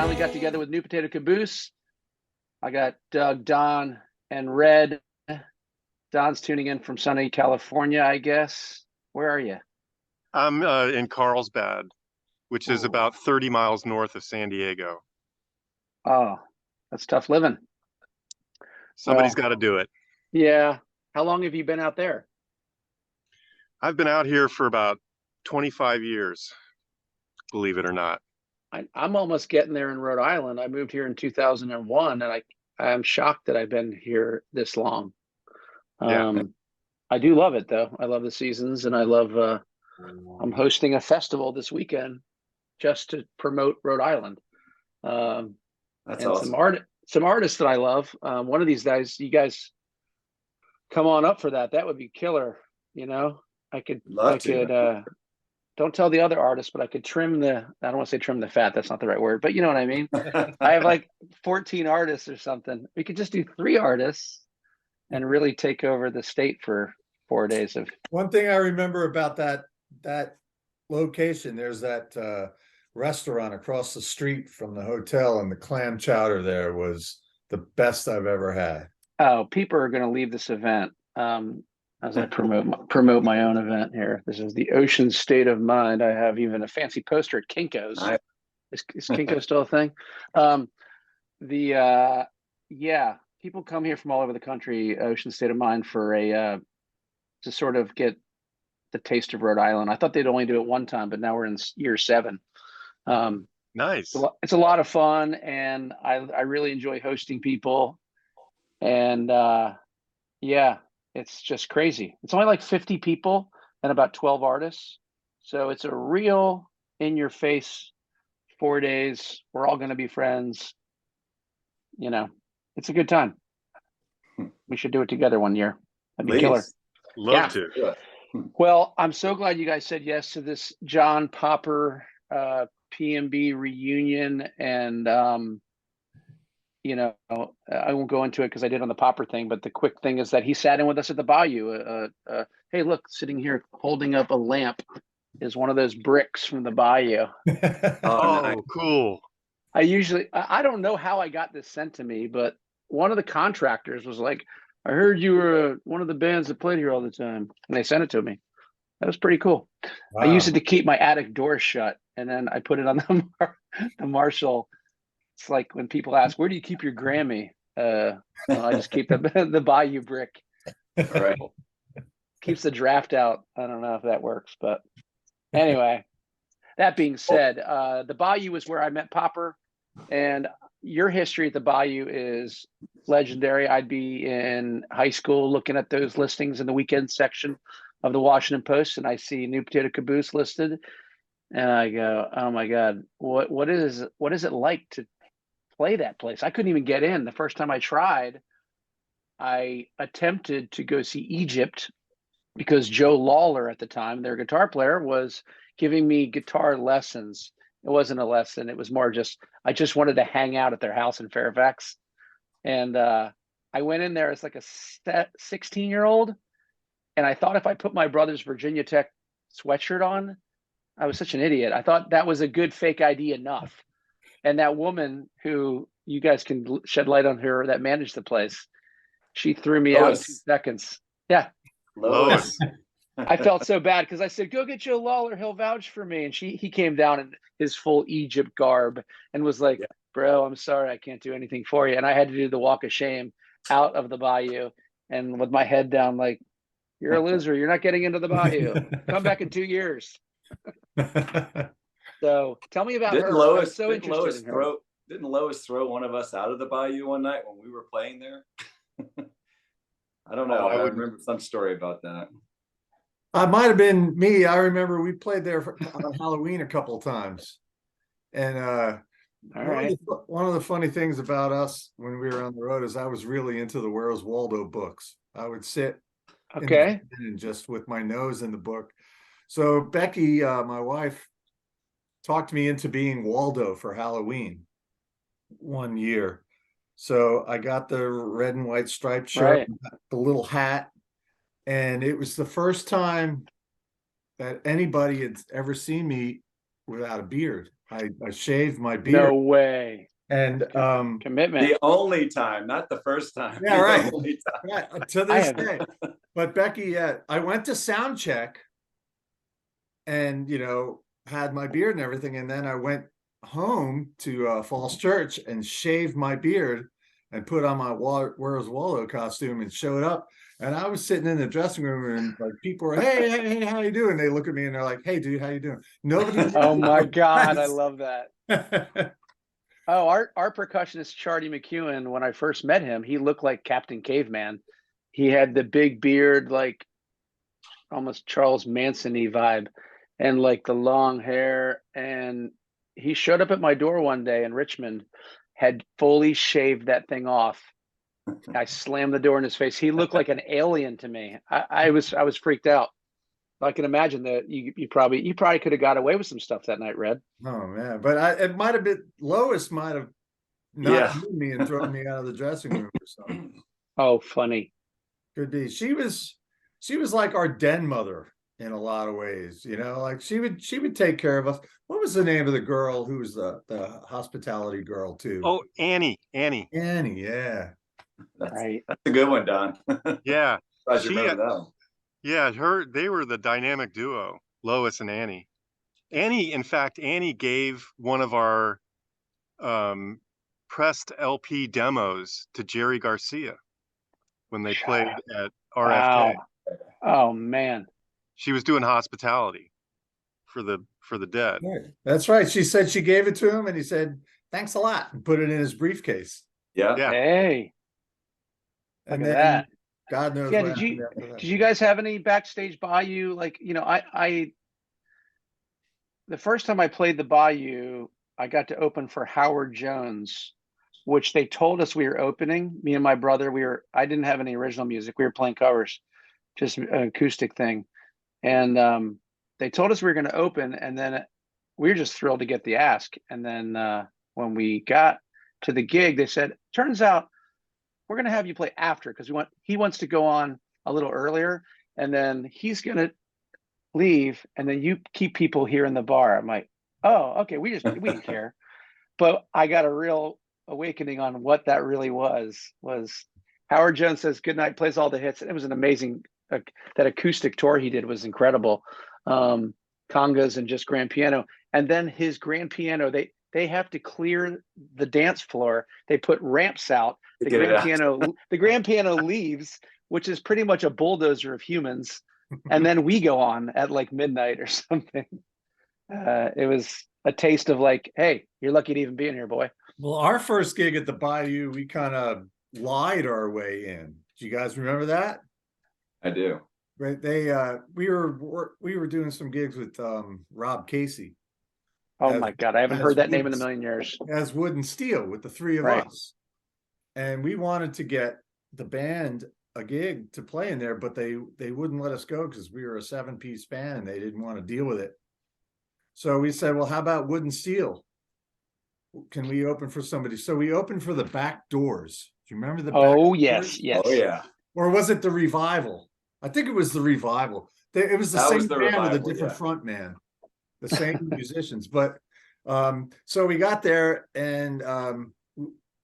finally got together with New Potato Caboose. I got Doug, Don, and Red. Don's tuning in from sunny California, I guess. Where are you? I'm in Carlsbad, which is Oh, about 30 miles north of San Diego. oh, that's tough living. Somebody's Well, got to do it. yeah. How long have you been out there? I've been out here for about 25 years, believe it or not. I'm almost getting there in Rhode Island. I moved here in 2001, and I'm shocked that I've been here this long. Yeah, Um, I do love it though. I love the seasons, and I love. I'm hosting a festival this weekend just to promote Rhode Island. Um, That's and awesome. some artists that I love. One of these days, you guys come on up for that. That would be killer. You know, I Love to. could. Don't tell the other artists, but I could trim the. I don't want to say trim the fat. That's not the right word, but you know what I mean. I have like 14 artists or something. We could just do 3 artists and really take over the state for 4 days of. One thing I remember about that location, there's that restaurant across the street from the hotel, and the clam chowder there was the best I've ever had. Oh, people are going to leave this event. As I promote my own event here. This is the Ocean State of Mind. I have even a fancy poster at Kinko's. Is Kinko still a thing? Yeah, people come here from all over the country, Ocean State of Mind, for a to sort of get the taste of Rhode Island. I thought they'd only do it one time, but now we're in year 7. nice. It's a lot of fun, and I really enjoy hosting people. And yeah, it's just crazy. It's only like 50 people and about 12 artists. So it's a real in your face 4 days. We're all going to be friends. You know, it's a good time. We should do it together one year. That'd be killer. Love Yeah. to. Well, I'm so glad you guys said yes to this John Popper PMB reunion. And you know, I won't go into it because I did on the Popper thing, but the quick thing is that he sat in with us at the Bayou. Hey, look, sitting here holding up a lamp is one of those bricks from the Bayou. Oh, Nice. cool. I don't know how I got this sent to me, but one of the contractors was like, I heard you were one of the bands that played here all the time. And they sent it to me. That was pretty cool. Wow. I used it to keep my attic door shut. And then I put it on the Marshall. It's like when people ask, where do you keep your Grammy? Well, I just keep the Bayou brick. Right. Keeps the draft out. I don't know if that works, but anyway, that being said, the Bayou is where I met Popper, and your history at the Bayou is legendary. I'd be in high school looking at those listings in the weekend section of the Washington Post, and I see New Potato Caboose listed, and I go, oh my God, what is it like to play that place? I couldn't even get in. The first time I tried, I attempted to go see Egypt because Joe Lawler at the time, their guitar player, was giving me guitar lessons. It wasn't a lesson. It was more just, I just wanted to hang out at their house in Fairfax. And I went in there as like a 16-year-old. And I thought if I put my brother's Virginia Tech sweatshirt on, I was such an idiot. I thought that was a good fake ID enough. And that woman who you guys can shed light on her that managed the place, she threw me out in 2 seconds. Yeah. Lois. I felt so bad because I said, go get Joe Lawler. He'll vouch for me. And he came down in his full Egypt garb and was like, bro, I'm sorry. I can't do anything for you. And I had to do the walk of shame out of the Bayou and with my head down, like, you're a loser. You're not getting into the Bayou. Come back in 2 years. So tell me about Didn't her. Lois, I'm so didn't interested Lois in her. didn't Lois throw one of us out of the Bayou one night when we were playing there? I don't know. I remember some story about that. It might have been me. I remember we played there on Halloween a couple of times. And All right. one of the funny things about us when we were on the road is I was really into the Where's Waldo books. I would sit Okay. and just with my nose in the book. So Becky, my wife, talked me into being Waldo for Halloween one year. So I got the red and white striped shirt, the little hat, and it was the first time that anybody had ever seen me without a beard. I shaved my beard. No way. And Commitment. The only time, not the first time. Yeah, the right. only time. Right, to I this haven't. day. But Becky, I went to sound check and, had my beard and everything. And then I went home to Falls Church and shaved my beard and put on my Where's Waldo costume and showed up. And I was sitting in the dressing room and like people were, hey, how you doing? They look at me and they're like, hey, dude, how you doing? Nobody. Oh my God, I love that. Oh, our percussionist Charlie McEwen, when I first met him, he looked like Captain Caveman. He had the big beard, like almost Charles Manson-y vibe, and like the long hair. And he showed up at my door one day in Richmond, had fully shaved that thing off. I slammed the door in his face. He looked like an alien to me. I was freaked out. I can imagine that you probably could have got away with some stuff that night, Red. Oh man, but it might have been Lois might have not known me and thrown me out of the dressing room or something. Oh, funny. Could be. She was like our den mother in a lot of ways, like she would take care of us. What was the name of the girl who was the hospitality girl too? Oh, Annie, yeah. Right. That's a good one, Don. yeah. Glad you remember that one. Yeah, they were the dynamic duo, Lois and Annie. In fact, Annie gave one of our pressed LP demos to Jerry Garcia when they played at RFK. Wow. Oh man. She was doing hospitality for the dead. Right. That's right. She said she gave it to him and he said, thanks a lot, and put it in his briefcase. Yeah. Hey. And Look at then that. God knows. Yeah, did you guys have any backstage Bayou? Like, I the first time I played the Bayou, I got to open for Howard Jones, which they told us we were opening. Me and my brother, I didn't have any original music. We were playing covers, just an acoustic thing. And they told us we were going to open, and then we were just thrilled to get the ask. And then when we got to the gig, they said, turns out we're going to have you play after, because he wants to go on a little earlier, and then he's going to leave, and then you keep people here in the bar. I'm like, oh, okay, we didn't care. But I got a real awakening on what that really was Howard Jones says goodnight, plays all the hits. And it was an amazing, that acoustic tour he did was incredible. Congas and just grand piano. And then his grand piano, they have to clear the dance floor. They put ramps out. The grand piano leaves, which is pretty much a bulldozer of humans. And then we go on at like midnight or something. It was a taste of like, hey, you're lucky to even be in here, boy. Well, our first gig at the Bayou, we kind of lied our way in. Do you guys remember that? I do. Right. We were doing some gigs with Rob Casey. Oh my God, I haven't heard that name in a million years. As Wood and Steel with the three of us. And we wanted to get the band a gig to play in there, but they wouldn't let us go because we were a 7-piece band and they didn't want to deal with it. So we said, well, how about Wood and Steel? Can we open for somebody? So we opened for the Back Doors. Do you remember the Back Doors? Yes. Oh yeah. Or was it the Revival? I think it was the Revival. It was the same band with a different front man, the same musicians. But so we got there and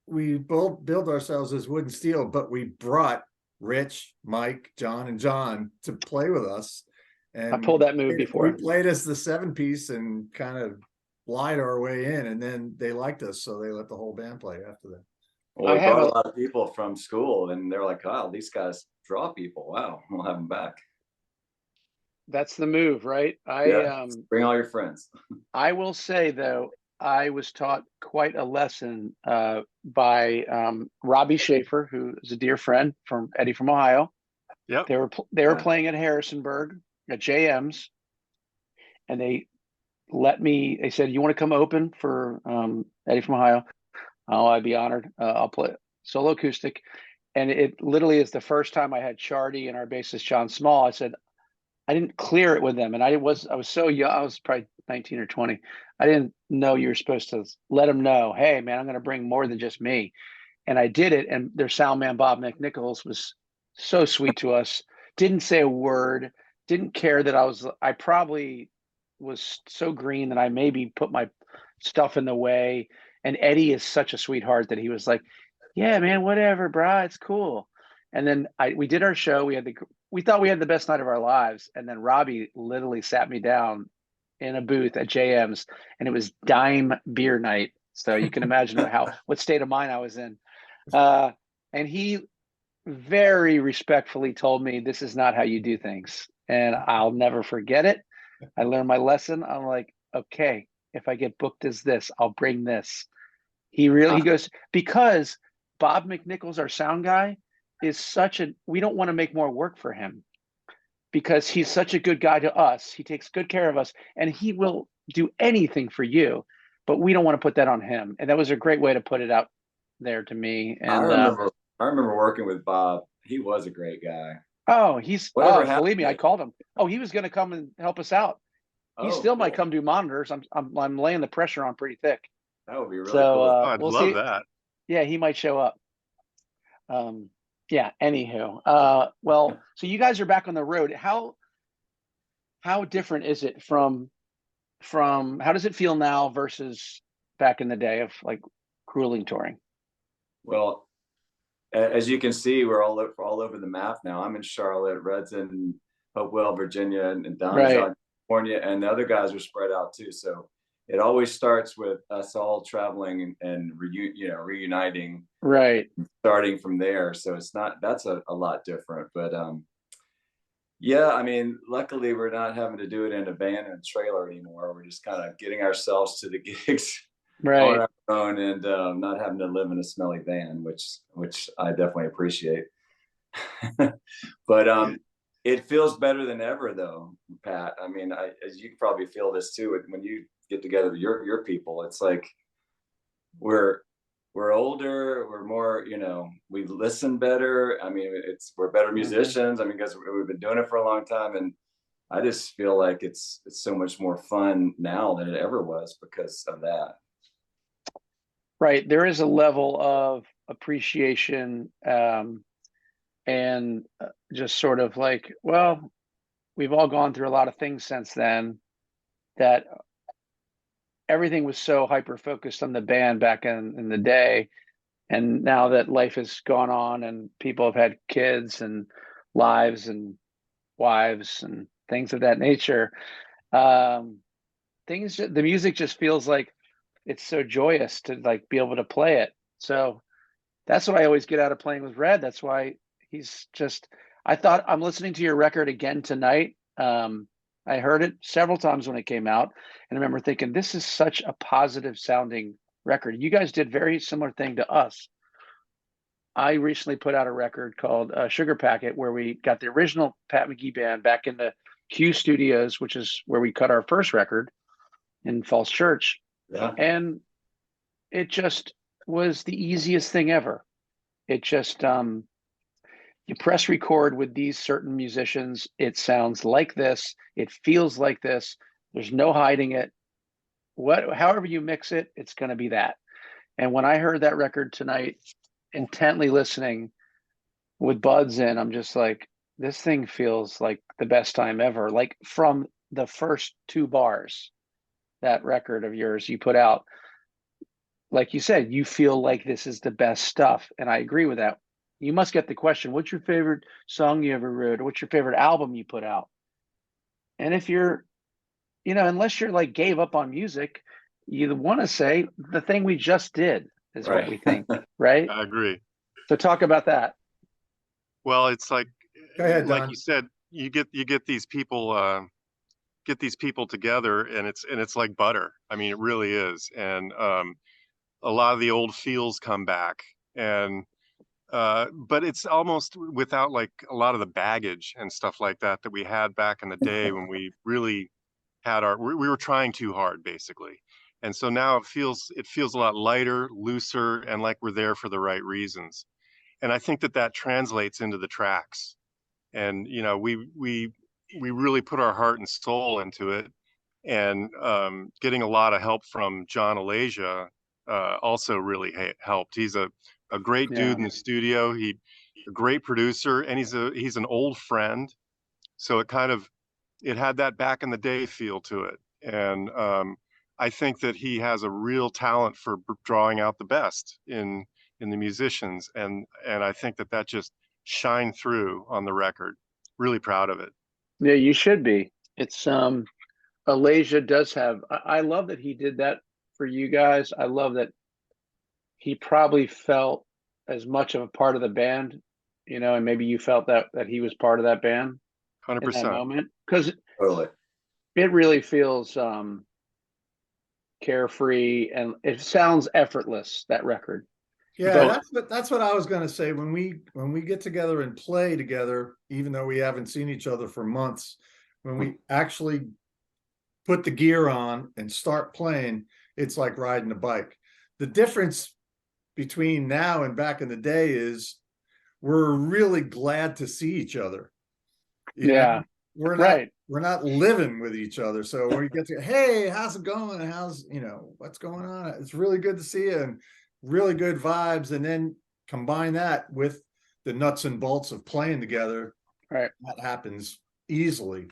we both billed ourselves as Wood and Steel, but we brought Rich, Mike, John, and John to play with us. And I pulled that move before. We played as the 7-piece and kind of lied our way in, and then they liked us, so they let the whole band play after that. Well, we brought a lot of people from school, and they're like, "Wow, these guys draw people. Wow, we'll have them back." That's the move, right? Bring all your friends. I will say though, I was taught quite a lesson by Robbie Schaefer, who is a dear friend from Eddie from Ohio. Yep. They were playing at Harrisonburg at JM's, and they said, you want to come open for Eddie from Ohio? Oh, I'd be honored. I'll play solo acoustic. And it literally is the first time I had Chardy and our bassist John Small. I said, I didn't clear it with them. And I was so young, I was probably 19 or 20. I didn't know you were supposed to let them know, hey man, I'm going to bring more than just me. And I did it. And their sound man, Bob McNichols, was so sweet to us. Didn't say a word, didn't care that I probably was so green that I maybe put my stuff in the way. And Eddie is such a sweetheart that he was like, "Yeah, man, whatever, brah, it's cool." And then we did our show. We thought we had the best night of our lives. And then Robbie literally sat me down in a booth at JM's, and it was dime beer night. So you can imagine what state of mind I was in. And he very respectfully told me, "This is not how you do things." And I'll never forget it. I learned my lesson. I'm like, okay, if I get booked as this, I'll bring this. He goes, because Bob McNichols, our sound guy, is we don't want to make more work for him because he's such a good guy to us. He takes good care of us, and he will do anything for you, but we don't want to put that on him. And that was a great way to put it out there to me. And I remember working with Bob. He was a great guy. Oh, Whatever believe me, I called him. Oh, he was going to come and help us out. He still might come do monitors. I'm laying the pressure on pretty thick. That would be really So, cool. I'd we'll love see. that. Yeah, he might show up. Yeah, anywho. Well, so you guys are back on the road. How different is it from how does it feel now versus back in the day of like grueling touring? Well, as you can see, we're all over the map now. I'm in Charlotte, Red's in Hopewell, Virginia, and Don's Right. out in California, and the other guys are spread out too. So it always starts with us all traveling and reuniting, Right. starting from there. So that's a lot different. But yeah, I mean, luckily we're not having to do it in a van and a trailer anymore. We're just kind of getting ourselves to the gigs Right. on our own, and not having to live in a smelly van, which I definitely appreciate. But it feels better than ever, though, Pat. I mean, as you probably feel this too, when you get together with your people, it's like we're older, we're more, we listen better. I mean, we're better musicians. I mean, because we've been doing it for a long time, and I just feel like it's so much more fun now than it ever was because of that. Right. There is a level of appreciation, and just sort of like, well, we've all gone through a lot of things since then, that everything was so hyper focused on the band back in the day. And now that life has gone on and people have had kids and lives and wives and things of that nature, the music just feels like it's so joyous to like be able to play it. So that's what I always get out of playing with Red. That's why I thought, I'm listening to your record again tonight. I heard it several times when it came out, and I remember thinking, this is such a positive sounding record. You guys did very similar thing to us. I recently put out a record called Sugar Packet, where we got the original Pat McGee band back in the Q Studios, which is where we cut our first record in Falls Church. Yeah. And it just was the easiest thing ever. It just, you press record with these certain musicians, it sounds like this, it feels like this, there's no hiding it. However you mix it, it's going to be that. And when I heard that record tonight, intently listening with buds in, I'm just like, this thing feels like the best time ever. Like from the first two bars, that record of yours you put out, like you said, you feel like this is the best stuff. And I agree with that. You must get the question, what's your favorite song you ever wrote? Or what's your favorite album you put out? And if you're, unless you're like gave up on music, you want to say the thing we just did is Right. what we think, right? I agree. So talk about that. Well, it's like, Go ahead, like Don. you said, you get these people together, and it's like butter. I mean, it really is. And a lot of the old feels come back, and but it's almost without like a lot of the baggage and stuff like that we had back in the day when we really had we were trying too hard, basically. And so now it feels a lot lighter, looser, and like we're there for the right reasons. And I think that translates into the tracks. And we really put our heart and soul into it. And getting a lot of help from John Alasia also really helped. He's a great dude in the studio. He a great producer, and he's an old friend. So it had that back in the day feel to it. And I think that he has a real talent for drawing out the best in the musicians, and I think that just shined through on the record. Really proud of it. Yeah, you should be. It's Alasia does have. I love that he did that for you guys. I love that he probably felt as much of a part of the band, and maybe you felt that he was part of that band in that 100%. moment, because Totally. it really feels carefree, and it sounds effortless, that record. Yeah, that's what I was going to say. When we get together and play together, even though we haven't seen each other for months, when we actually put the gear on and start playing, it's like riding a bike. The difference between now and back in the day is we're really glad to see each other. You know? We're not living with each other. So when we get to, hey, how's it going? What's going on? It's really good to see you, and really good vibes. And then combine that with the nuts and bolts of playing together. Right. That happens easily.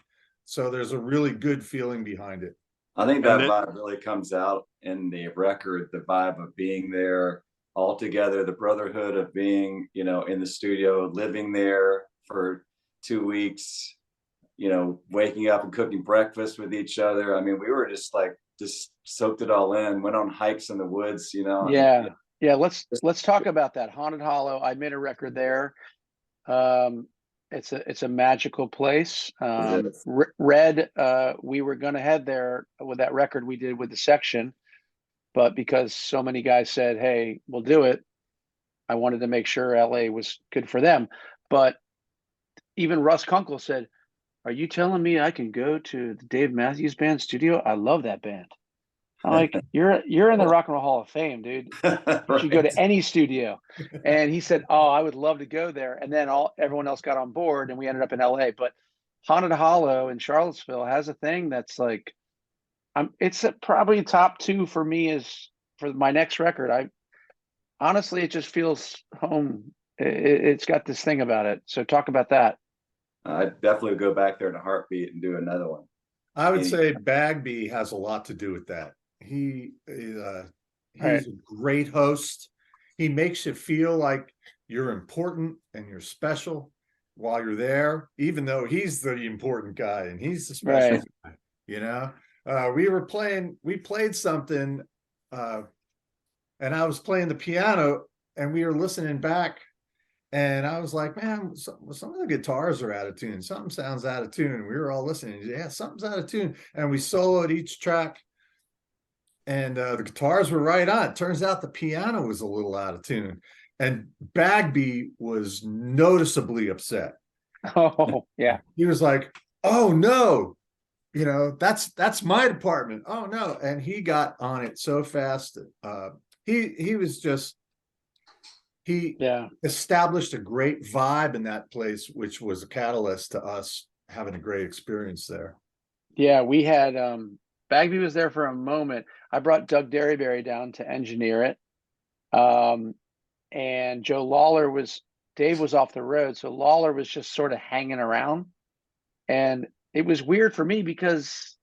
So there's a really good feeling behind it. I think that vibe really comes out in the record, the vibe of being there all together, the brotherhood of being, in the studio, living there for 2 weeks, waking up and cooking breakfast with each other. I mean, we were just soaked it all in, went on hikes in the woods, Yeah. Yeah. Let's talk about that. Haunted Hollow. I made a record there. It's a magical place. Red, we were going to head there with that record we did with the section, but because so many guys said, hey, we'll do it, I wanted to make sure LA was good for them. But even Russ Kunkel said, are you telling me I can go to the Dave Matthews Band studio? I love that band. I'm like, you're in the Rock and Roll Hall of Fame, dude. You should go to any studio. And he said, oh, I would love to go there. And then everyone else got on board, and we ended up in LA. But Haunted Hollow in Charlottesville has a thing that's like, it's probably top 2 for me is for my next record. Honestly, it just feels home. It's got this thing about it. So talk about that. I'd definitely go back there in a heartbeat and do another one. I would say Bagby has a lot to do with that. He's a great host. He makes you feel like you're important and you're special while you're there, even though he's the important guy and he's the special guy. We played something, and I was playing the piano, and we were listening back, and I was like, man, some of the guitars are out of tune. Something sounds out of tune. We were all listening. Yeah, something's out of tune. And we soloed each track, and the guitars were right on. It turns out the piano was a little out of tune. And Bagby was noticeably upset. Oh, yeah. He was like, oh, no. That's my department. Oh, no. And he got on it so fast. He was just... He established a great vibe in that place, which was a catalyst to us having a great experience there. Yeah, we had Bagby was there for a moment. I brought Doug Derryberry down to engineer it. And Dave was off the road, so Lawler was just sort of hanging around. And it was weird for me because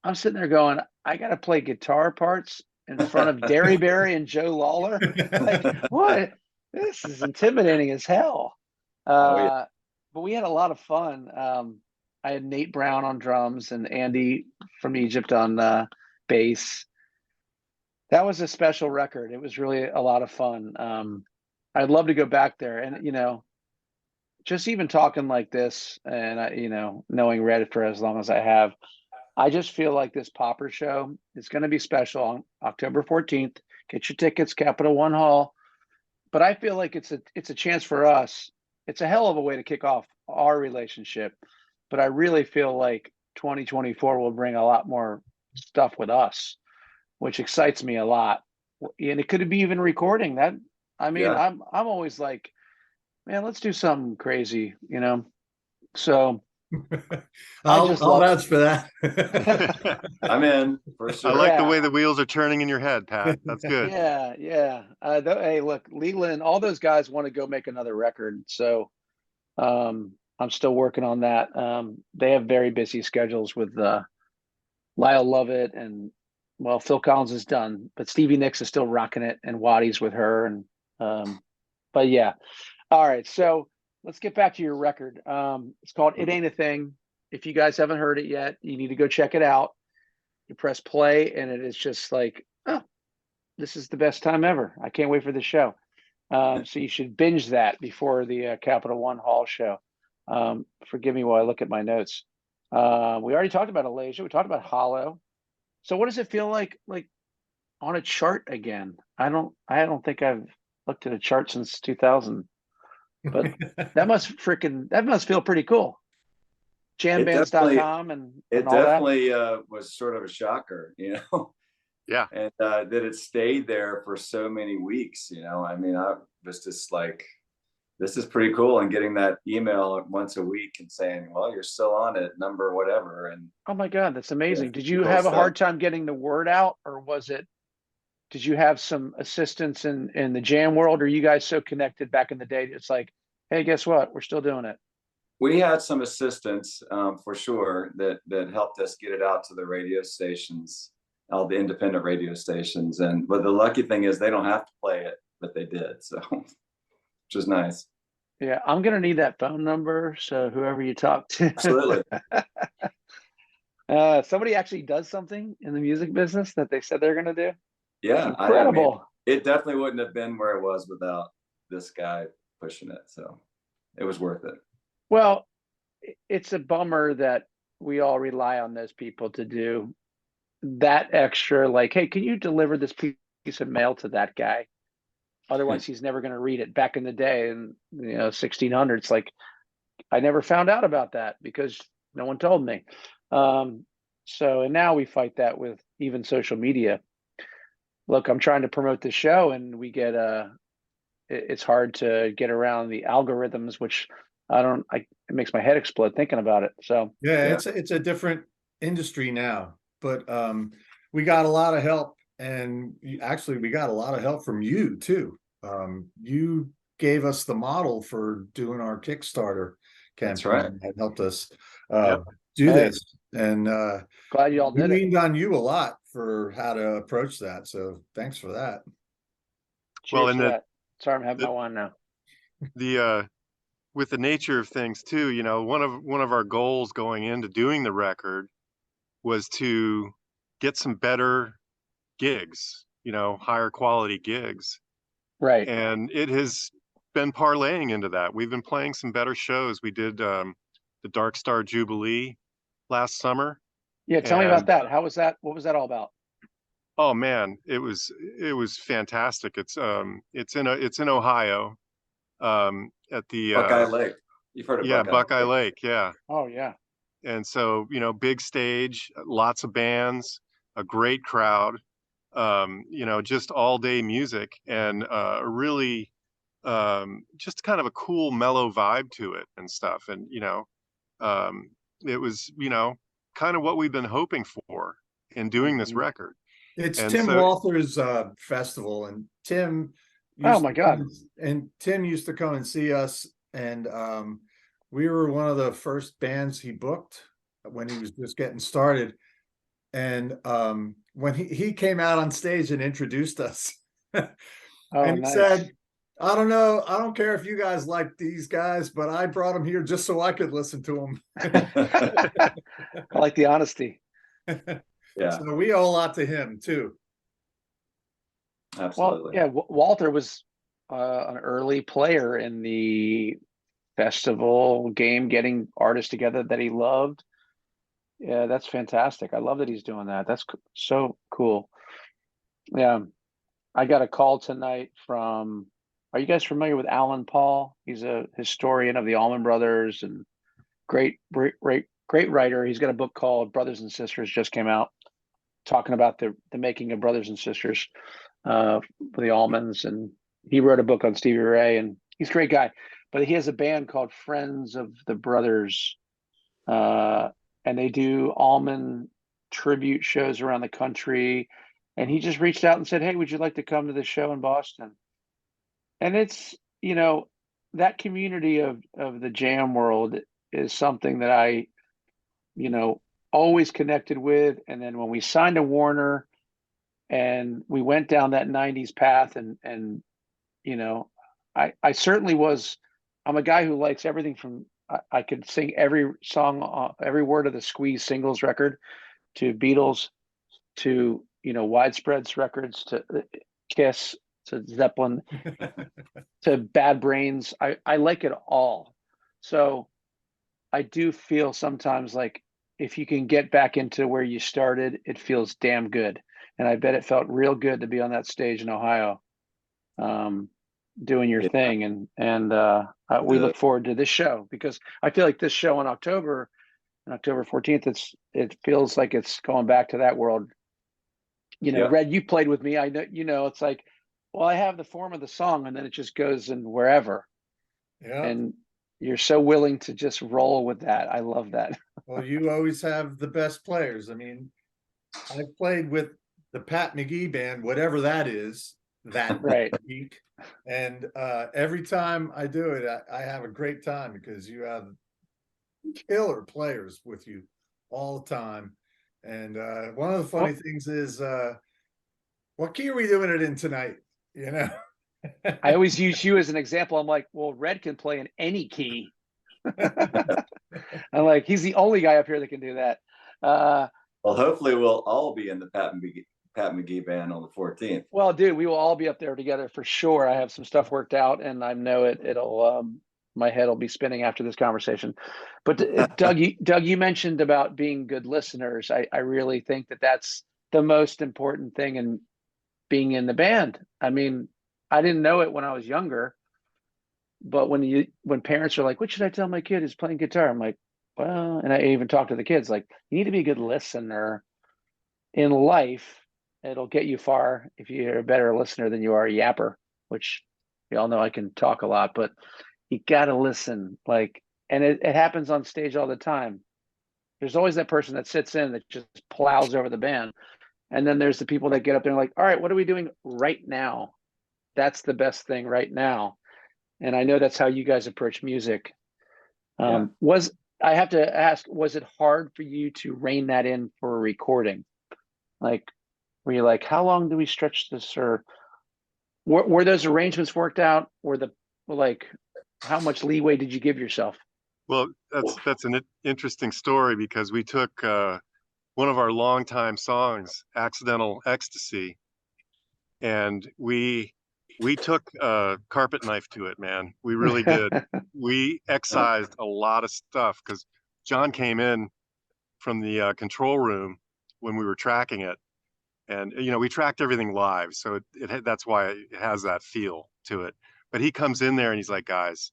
I'm sitting there going, I got to play guitar parts in front of Derryberry and Joe Lawler. Like, what? This is intimidating as hell. But we had a lot of fun. I had Nate Brown on drums and Andy from Egypt on bass. That was a special record. It was really a lot of fun. I'd love to go back there, and just even talking like this, and knowing Red for as long as I have, I just feel like this Popper show is going to be special on October 14th. Get your tickets, Capital One Hall. But I feel like it's a chance for us. It's a hell of a way to kick off our relationship. But I really feel like 2024 will bring a lot more stuff with us, which excites me a lot. And it could be even recording that. I mean, I'm always like, man, let's do something crazy, So I'll vouch for that. I'm in for sure. I like the way the wheels are turning in your head, Pat. That's good. Yeah. Hey, look, Leland, all those guys want to go make another record. So I'm still working on that. They have very busy schedules with Lyle Lovett, and well, Phil Collins is done, but Stevie Nicks is still rocking it, and Waddy's with her, and but yeah. All right, so let's get back to your record. It's called "It Ain't a Thing." If you guys haven't heard it yet, you need to go check it out. You press play, and it is just like, oh, this is the best time ever. I can't wait for the show. So you should binge that before the Capital One Hall show. Forgive me while I look at my notes. We already talked about Alasia. We talked about Hollow. So what does it feel like on a chart again? I don't think I've looked at a chart since 2000, but that must feel pretty cool. It definitely, Jambands.com and it all that. definitely was sort of a shocker, you know. Yeah. And that it stayed there for so many weeks, you know. I mean, I was just like, this is pretty cool. And getting that email once a week and saying, well, you're still on it, number whatever. And Oh my God, that's amazing. yeah, Did you cool have a stuff. hard time getting the word out, or did you have some assistance in the jam world? Or are you guys so connected back in the day? It's like, hey, guess what? We're still doing it. We had some assistance for sure that helped us get it out to the radio stations, all the independent radio stations. And but the lucky thing is they don't have to play it, but they did, so which is nice. Yeah, I'm gonna need that phone number. So whoever you talk to, Absolutely. somebody actually does something in the music business that they said they're gonna do. Yeah, I mean, Incredible. it definitely wouldn't have been where it was without this guy pushing it. So it was worth it. Well, it's a bummer that we all rely on those people to do that extra, like, hey, can you deliver this piece of mail to that guy? Otherwise, he's never going to read it. Back in the day, in 1600s, like I never found out about that because no one told me. And now we fight that with even social media. Look, I'm trying to promote the show, and we get it's hard to get around the algorithms, which it makes my head explode thinking about it. So Yeah, it's a different industry now, but we got a lot of help, and actually we got a lot of help from you too. You gave us the model for doing our Kickstarter campaign. That's right. That helped us Yep. do this, and glad you all we did it. leaned on you a lot for how to approach that. So thanks for that. Cheers and to that. Sorry, I'm having my wine now. The with the nature of things too, one of our goals going into doing the record was to get some better gigs, higher quality gigs. Right. And it has been parlaying into that. We've been playing some better shows. We did the Dark Star Jubilee last summer. Yeah, tell me about that. How was that? What was that all about? Oh man, it was fantastic. It's in Ohio, at the Buckeye Lake. You've heard of Buckeye Lake, yeah. Oh yeah. And so, big stage, lots of bands, a great crowd, just all day music, and really just kind of a cool mellow vibe to it and stuff. And, it was, kind of what we've been hoping for in doing this record. It's and Tim so, Walther's festival, and Tim Oh my God. Tim used to come and see us, and we were one of the first bands he booked when he was just getting started. And when he came out on stage and introduced us, and he nice. said, I don't know, I don't care if you guys like these guys, but I brought them here just so I could listen to them. I like the honesty. Yeah. So we owe a lot to him too. Absolutely. Well, yeah, Walter was an early player in the festival game, getting artists together that he loved. Yeah, that's fantastic. I love that he's doing that. That's so cool. Yeah, I got a call tonight from. Are you guys familiar with Alan Paul? He's a historian of the Allman Brothers and great writer. He's got a book called Brothers and Sisters, just came out, talking about the making of Brothers and Sisters for the Allmans. And he wrote a book on Stevie Ray, and he's a great guy. But he has a band called Friends of the Brothers, and they do Allman tribute shows around the country. And he just reached out and said, hey, would you like to come to the show in Boston? And it's, that community of the jam world is something that I always connected with. And then when we signed to Warner and we went down that 90s path, and you know, I certainly was, I'm a guy who likes everything from, I could sing every song, every word of the Squeeze singles record, to Beatles, to, you know, Widespread's records, to Kiss, to Zeppelin, to Bad Brains. I like it all. So I do feel sometimes like if you can get back into where you started, it feels damn good. And I bet it felt real good to be on that stage in Ohio, doing your Yeah. thing. And we look forward to this show, because I feel like this show in October, on October 14th, it feels like it's going back to that world. You know, Yeah. Red, you played with me. I know, you know, it's like, well, I have the form of the song, and then it just goes in wherever. Yeah. And you're so willing to just roll with that. I love that. Well, you always have the best players. I mean, I've played with the Pat McGee band, whatever that is, that Right. week. And every time I do it, I have a great time because you have killer players with you all the time. And one of the funny things is, what key are we doing it in tonight? You know, I always use you as an example. I'm like, well, Red can play in any key. I'm like, he's the only guy up here that can do that. Well, hopefully we'll all be in the Pat McGee band on the 14th. Well, dude, we will all be up there together for sure. I have some stuff worked out, and I know it'll my head will be spinning after this conversation. But Doug, you mentioned about being good listeners. I really think that that's the most important thing in being in the band. I mean, I didn't know it when I was younger, but when parents are like, "What should I tell my kid who's playing guitar?" I'm like, well, and I even talk to the kids like, you need to be a good listener in life. It'll get you far if you're a better listener than you are a yapper, which we all know I can talk a lot, but you got to listen. Like, and it happens on stage all the time. There's always that person that sits in that just plows over the band. And then there's the people that get up there and like, all right, what are we doing right now? That's the best thing right now. And I know that's how you guys approach music. Yeah. I have to ask, was it hard for you to rein that in for a recording? Like, were you like, how long do we stretch this? Or were those arrangements worked out? Like, how much leeway did you give yourself? Well, that's an interesting story because we took one of our longtime songs, "Accidental Ecstasy," and we took a carpet knife to it, man. We really did. We excised a lot of stuff because John came in from the control room when we were tracking it, and you know we tracked everything live, so that's why it has that feel to it. But he comes in there and he's like, guys,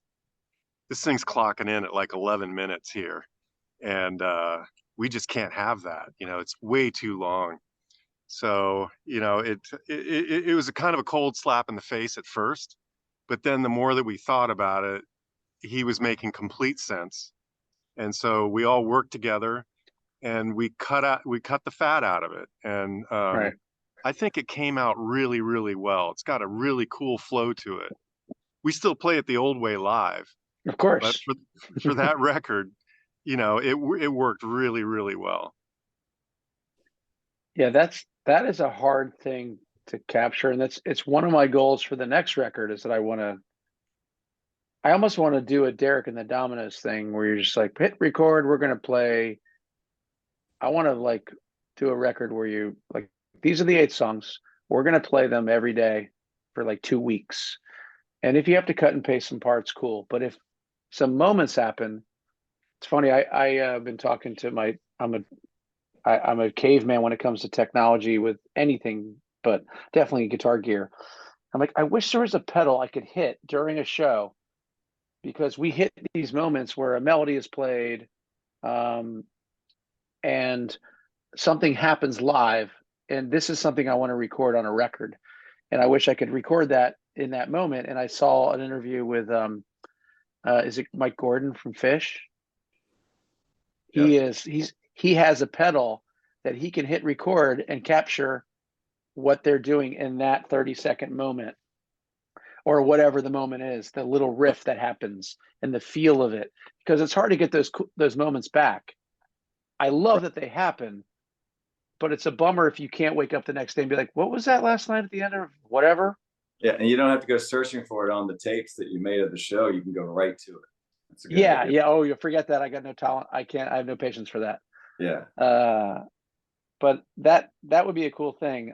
this thing's clocking in at like 11 minutes here, and we just can't have that. You know, it's way too long. So you know, it was a kind of a cold slap in the face at first, but then the more that we thought about it, he was making complete sense, and so we all worked together and we cut the fat out of it, and Right. I think it came out really, really well. It's got a really cool flow to it. We still play it the old way live, Of but course. for that record, you know, it worked really, really well. Yeah, that is a hard thing to capture. And it's one of my goals for the next record is that I almost want to do a Derek and the Dominoes thing where you're just like, hit record, we're gonna play. I want to like do a record where you like, these are the 8 songs. We're gonna play them every day for like 2 weeks. And if you have to cut and paste some parts, cool. But if some moments happen, it's funny. I've been talking to I'm a caveman when it comes to technology with anything, but definitely guitar gear. I'm like, I wish there was a pedal I could hit during a show, because we hit these moments where a melody is played, um, and something happens live, and this is something I want to record on a record, and I wish I could record that in that moment. And I saw an interview with is it Mike Gordon from Fish? Yep. He has a pedal that he can hit record and capture what they're doing in that 30-second moment, or whatever the moment is, the little riff that happens and the feel of it, because it's hard to get those moments back. I love that they happen, but it's a bummer if you can't wake up the next day and be like, what was that last night at the end of whatever? Yeah, and you don't have to go searching for it on the tapes that you made of the show. You can go right to it. That's a good Yeah, idea. yeah. Oh, you forget that. I got no talent. I have no patience for that. Yeah. But that would be a cool thing.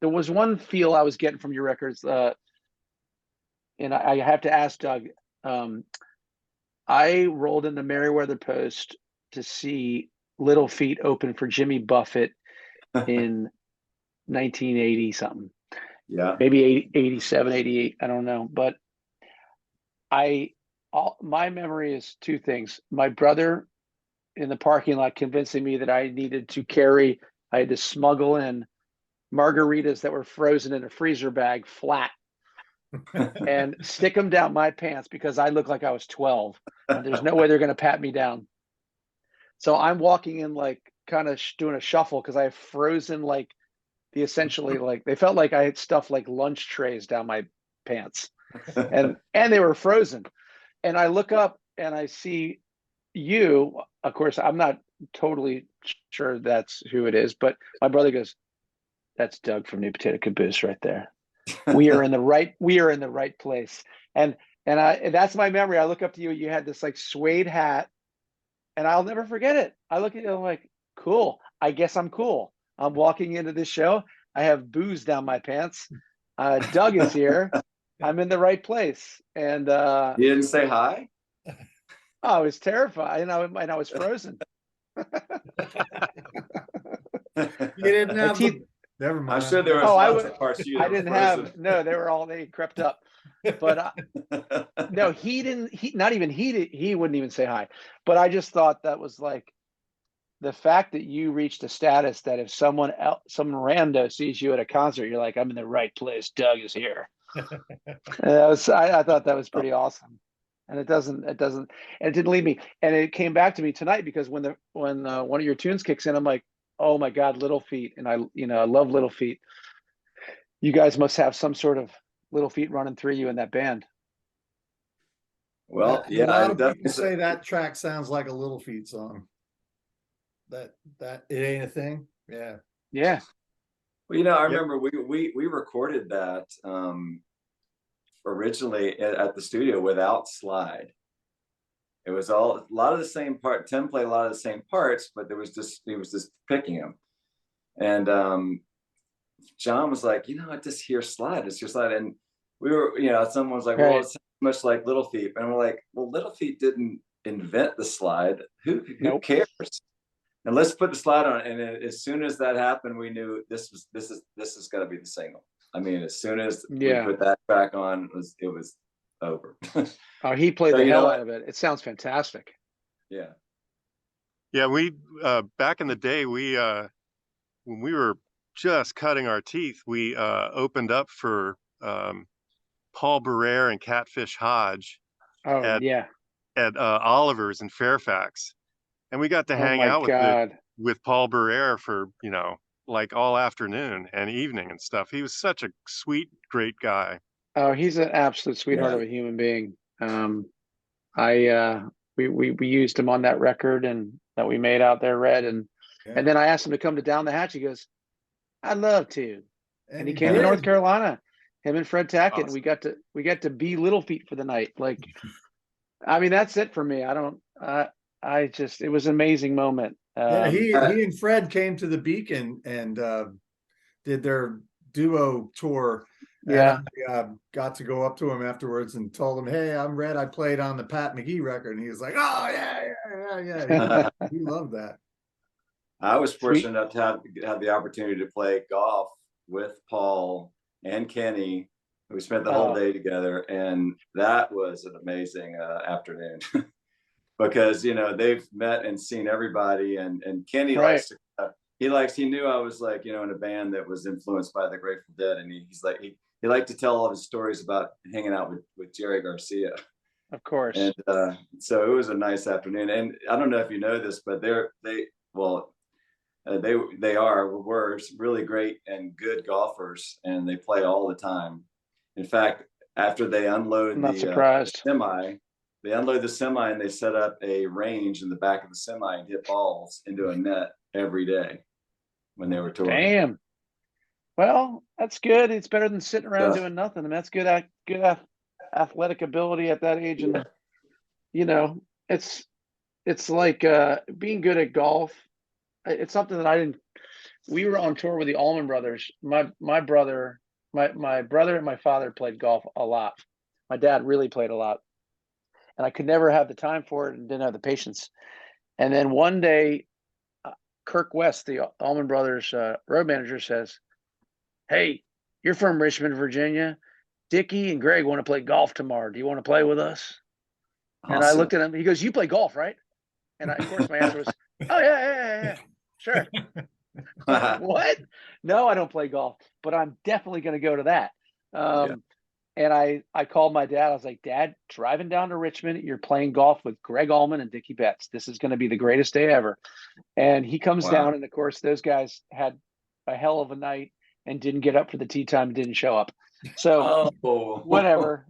There was one feel I was getting from your records, and I have to ask Doug. I rolled into Meriwether Post to see Little Feat open for Jimmy Buffett in 1980 something. Yeah. Maybe 87, 88. I don't know. But my memory is two things. My brother in the parking lot convincing me that I had to smuggle in margaritas that were frozen in a freezer bag flat and stick them down my pants because I looked like I was 12 and there's no way they're going to pat me down. So I'm walking in like kind of doing a shuffle because I have frozen like essentially like they felt like I had stuffed like lunch trays down my pants and they were frozen. And I look up and I see you. Of course, I'm not totally sure that's who it is, but my brother goes, "That's Doug from New Potato Caboose right there. We are in the right place." And that's my memory. I look up to you. You had this like suede hat, and I'll never forget it. I look at you, I'm like, cool. I guess I'm cool. I'm walking into this show. I have booze down my pants. Doug is here. I'm in the right place. And You didn't say hi? I was terrified, and I was frozen. You didn't have teeth. Never mind. I'm sure there was lots of parts you I didn't have. No, they crept up. But no, he didn't. He wouldn't even say hi. But I just thought that was like the fact that you reached a status that if some rando sees you at a concert, you're like, I'm in the right place. Doug is here. I thought that was pretty awesome. And it didn't leave me. And it came back to me tonight because when one of your tunes kicks in, I'm like, oh my God, Little Feat. And I love Little Feat. You guys must have some sort of Little Feat running through you in that band. Well, A yeah, lot of people say that track sounds like a Little Feat song. That it ain't a thing. Yeah. Yeah. Well, I remember we recorded that originally at the studio without slide. It was a lot of the same part. Tim played a lot of the same parts, but he was just picking them. And John was like, I just hear slide. It's your slide. And we were, someone was like, well, it's much like Little Feat. And we're like, well, Little Feat didn't invent the slide. Who cares? And let's put the slide on. And as soon as that happened, we knew this is going to be the single. I mean, as soon as we put that track on, it was over. Oh, he played the hell out of it. It sounds fantastic. Yeah. Yeah, we back in the day, when we were just cutting our teeth, we opened up for Paul Barrere and Catfish Hodge at Oliver's in Fairfax, and we got to hang out with Paul Barrere for like all afternoon and evening and stuff. He was such a sweet, great guy. Oh, he's an absolute sweetheart of a human being. We used him on that record and that we made out there, Red, and then I asked him to come to Down the Hatch. He goes, I'd love to. And he came to North Carolina, him and Fred Tackett, awesome. And we got to be Little Feat for the night. Like, I mean, that's it for me. It was an amazing moment. He and Fred came to the Beacon and did their duo tour. Yeah. And I got to go up to him afterwards and told him, hey, I'm Red. I played on the Pat McGee record. And he was like, oh, yeah. He loved that. I was fortunate enough to have the opportunity to play golf with Paul and Kenny. We spent the whole day together. And that was an amazing afternoon because, they've met and seen everybody. And Kenny likes to, he knew I was like, in a band that was influenced by the Grateful Dead. And he's like, he liked to tell all his stories about hanging out with Jerry Garcia. Of course. And so it was a nice afternoon. And I don't know if you know this, but they were really great and good golfers, and they play all the time. In fact, after they unload the semi, they unload the semi and they set up a range in the back of the semi and hit balls into a net every day when they were touring. Damn. Well, that's good. It's better than sitting around Yeah. doing nothing. And that's good. Athletic ability at that age, and it's like being good at golf. It's something that I didn't. We were on tour with the Allman Brothers. My brother and my father played golf a lot. My dad really played a lot, and I could never have the time for it and didn't have the patience. And then one day, Kirk West, the Allman Brothers road manager, says, "Hey, you're from Richmond, Virginia. Dickie and Greg want to play golf tomorrow. Do you want to play with us?" And I looked at him. He goes, "You play golf, right?" And of course, my answer was, "Oh yeah, sure." What? No, I don't play golf, but I'm definitely going to go to that. And I called my dad. I was like, "Dad, driving down to Richmond, you're playing golf with Greg Allman and Dickie Betts. This is going to be the greatest day ever." And he comes down, and of course, those guys had a hell of a night and didn't get up for the tee time, didn't show up. So whatever.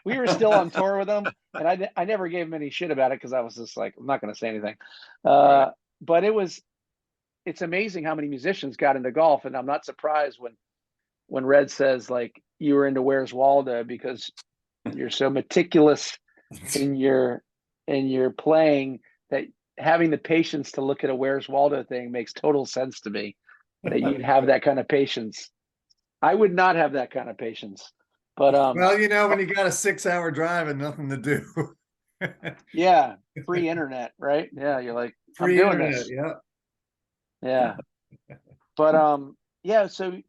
We were still on tour with them, and I never gave him any shit about it because I was just like, I'm not going to say anything. Right. But it's amazing how many musicians got into golf, and I'm not surprised when Red says like you were into Where's Waldo because you're so meticulous in your playing that having the patience to look at a Where's Waldo thing makes total sense to me. That you'd have that kind of patience. I would not have that kind of patience. But well, when you got a 6-hour drive and nothing to do. Yeah, free internet, right? Yeah, you're like, Free I'm doing internet, this. Yeah. But yeah, so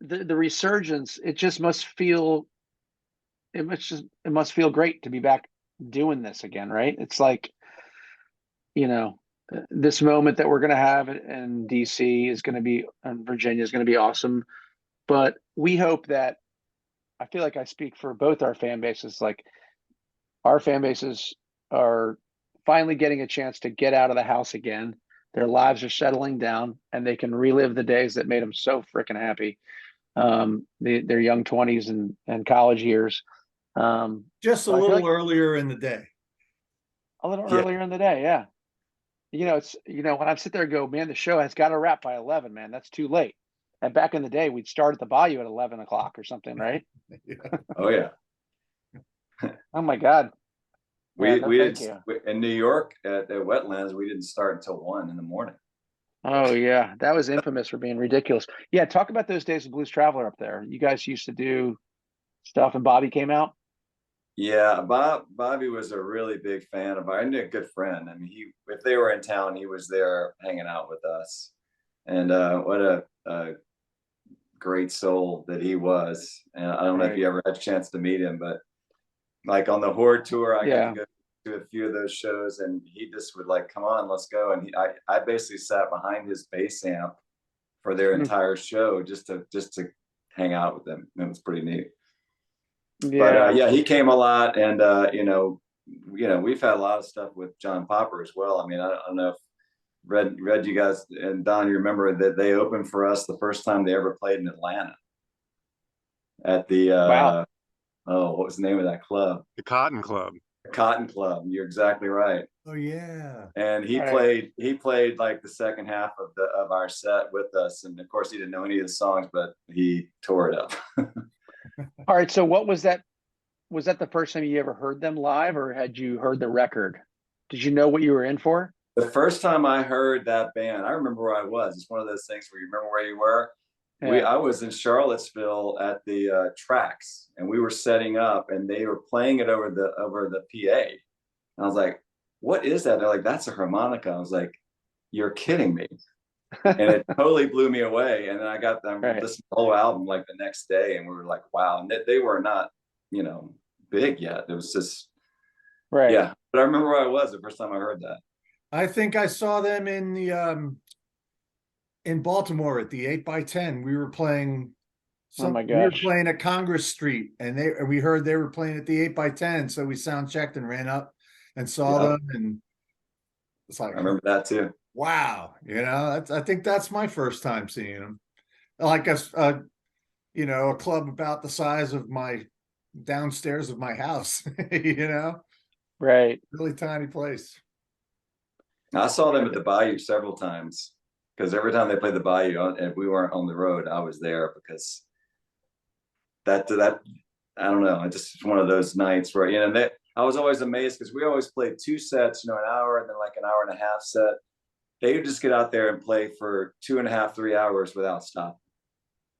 the resurgence, it must feel great to be back doing this again, right? It's like, this moment that we're going to have in DC is going to be, and Virginia is going to be awesome. But we hope that, I feel like I speak for both our fan bases, like our fan bases are finally getting a chance to get out of the house again. Their lives are settling down and they can relive the days that made them so freaking happy. Their young 20s and college years. Just a little earlier in the day. A little earlier in the day, yeah. It's when I sit there and go, man, the show has got to wrap by 11, man. That's too late. And back in the day, we'd start at the Bayou at 11 o'clock or something, right? Yeah. Oh yeah. Oh my God. We did in New York at Wetlands. We didn't start until 1 in the morning. Oh yeah, that was infamous for being ridiculous. Yeah, talk about those days of Blues Traveler up there. You guys used to do stuff, and Bobby came out. Yeah, Bobby was a really big fan of ours, and a good friend. I mean, if they were in town, he was there hanging out with us. And what a great soul that he was. And I don't know if you ever had a chance to meet him, but like on the Horde tour, I got to go to a few of those shows, and he just would like, come on, let's go. And I basically sat behind his bass amp for their entire show just to hang out with them. It was pretty neat. Yeah. But he came a lot, and we've had a lot of stuff with John Popper as well. I mean, I don't know if Red, you guys and Don, you remember that they opened for us the first time they ever played in Atlanta at the wow. What was the name of that club? The Cotton Club. The Cotton Club. You're exactly right. Oh yeah. And he played like the second half of our set with us, and of course he didn't know any of the songs, but he tore it up. All right. So what was that? Was that the first time you ever heard them live, or had you heard the record? Did you know what you were in for? The first time I heard that band, I remember where I was. It's one of those things where you remember where you were. Yeah. I was in Charlottesville at the Tracks, and we were setting up, and they were playing it over the PA. And I was like, "What is that?" They're like, "That's a harmonica." I was like, "You're kidding me." And it totally blew me away. And then I got them listening to the whole album like the next day, and we were like, wow. And they were not, big yet. It was just, yeah. But I remember where I was the first time I heard that. I think I saw them in the in Baltimore at the 8x10. We were playing. We were playing at Congress Street, and we heard they were playing at the 8x10. So we sound checked and ran up and saw them, and it's like, I remember that too. Wow, I think that's my first time seeing them. Like you know, a club about the size of my downstairs of my house, you know, Right. really tiny place. I saw them at the Bayou several times because every time they played the Bayou and we weren't on the road, I was there because that I don't know, it's just one of those nights where, you know, I was always amazed because we always played 2 sets, you know, an hour and then like an hour and a half set. They would just get out there and play for 2.5, 3 hours without stopping.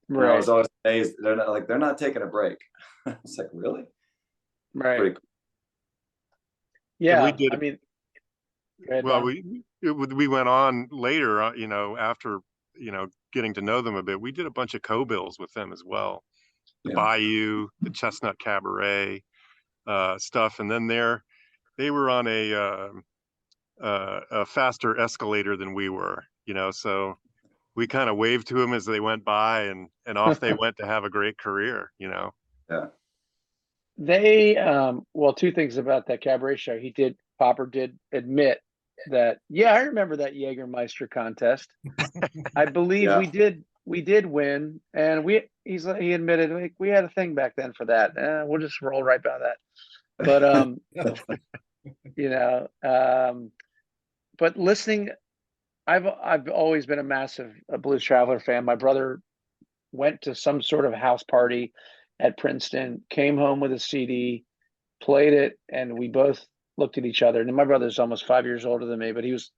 And I Right. was always amazed. They're not taking a break. It's like, really? Right. Pretty cool. Yeah. we did I mean, go ahead, well. Don. We went on later, you know, after, you know, getting to know them a bit. We did a bunch of co-bills with them as well. The Yeah. Bayou, the Chestnut Cabaret stuff, and then they were on a faster escalator than we were, you know, so we kind of waved to them as they went by, and off they went to have a great career, you know. Yeah. They well, two things about that cabaret show. Popper did admit that, yeah, I remember that Jägermeister contest. I believe Yeah. we did win, and he admitted, like, we had a thing back then for that. We'll just roll right by that. But you know, but listening, I've always been a massive Blues Traveler fan. My brother went to some sort of house party at Princeton, came home with a CD, played it, and we both looked at each other. And my brother's almost 5 years older than me, but he was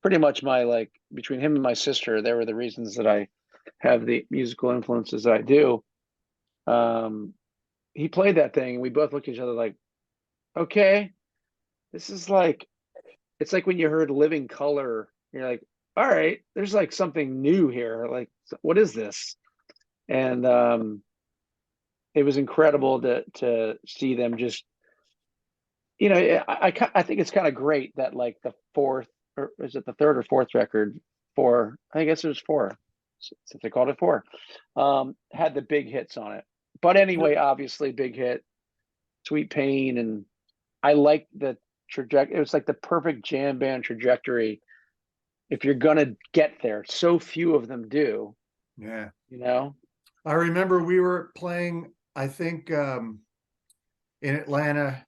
pretty much my, like, between him and my sister, they were the reasons that I have the musical influences that I do. He played that thing, and we both looked at each other like, okay, this is like, it's like when you heard Living Color, you're like, all right, there's like something new here. Like, what is this? And it was incredible to see them just, you know, I think it's kind of great that, like, the fourth, or is it the third or fourth record? Four, I guess it was four, since they called it four, had the big hits on it. But anyway, obviously, big hit, Sweet Pain, and I like the trajectory. It was like the perfect jam band trajectory. If you're gonna get there, so few of them do, Yeah. you know. I remember we were playing, I think, in Atlanta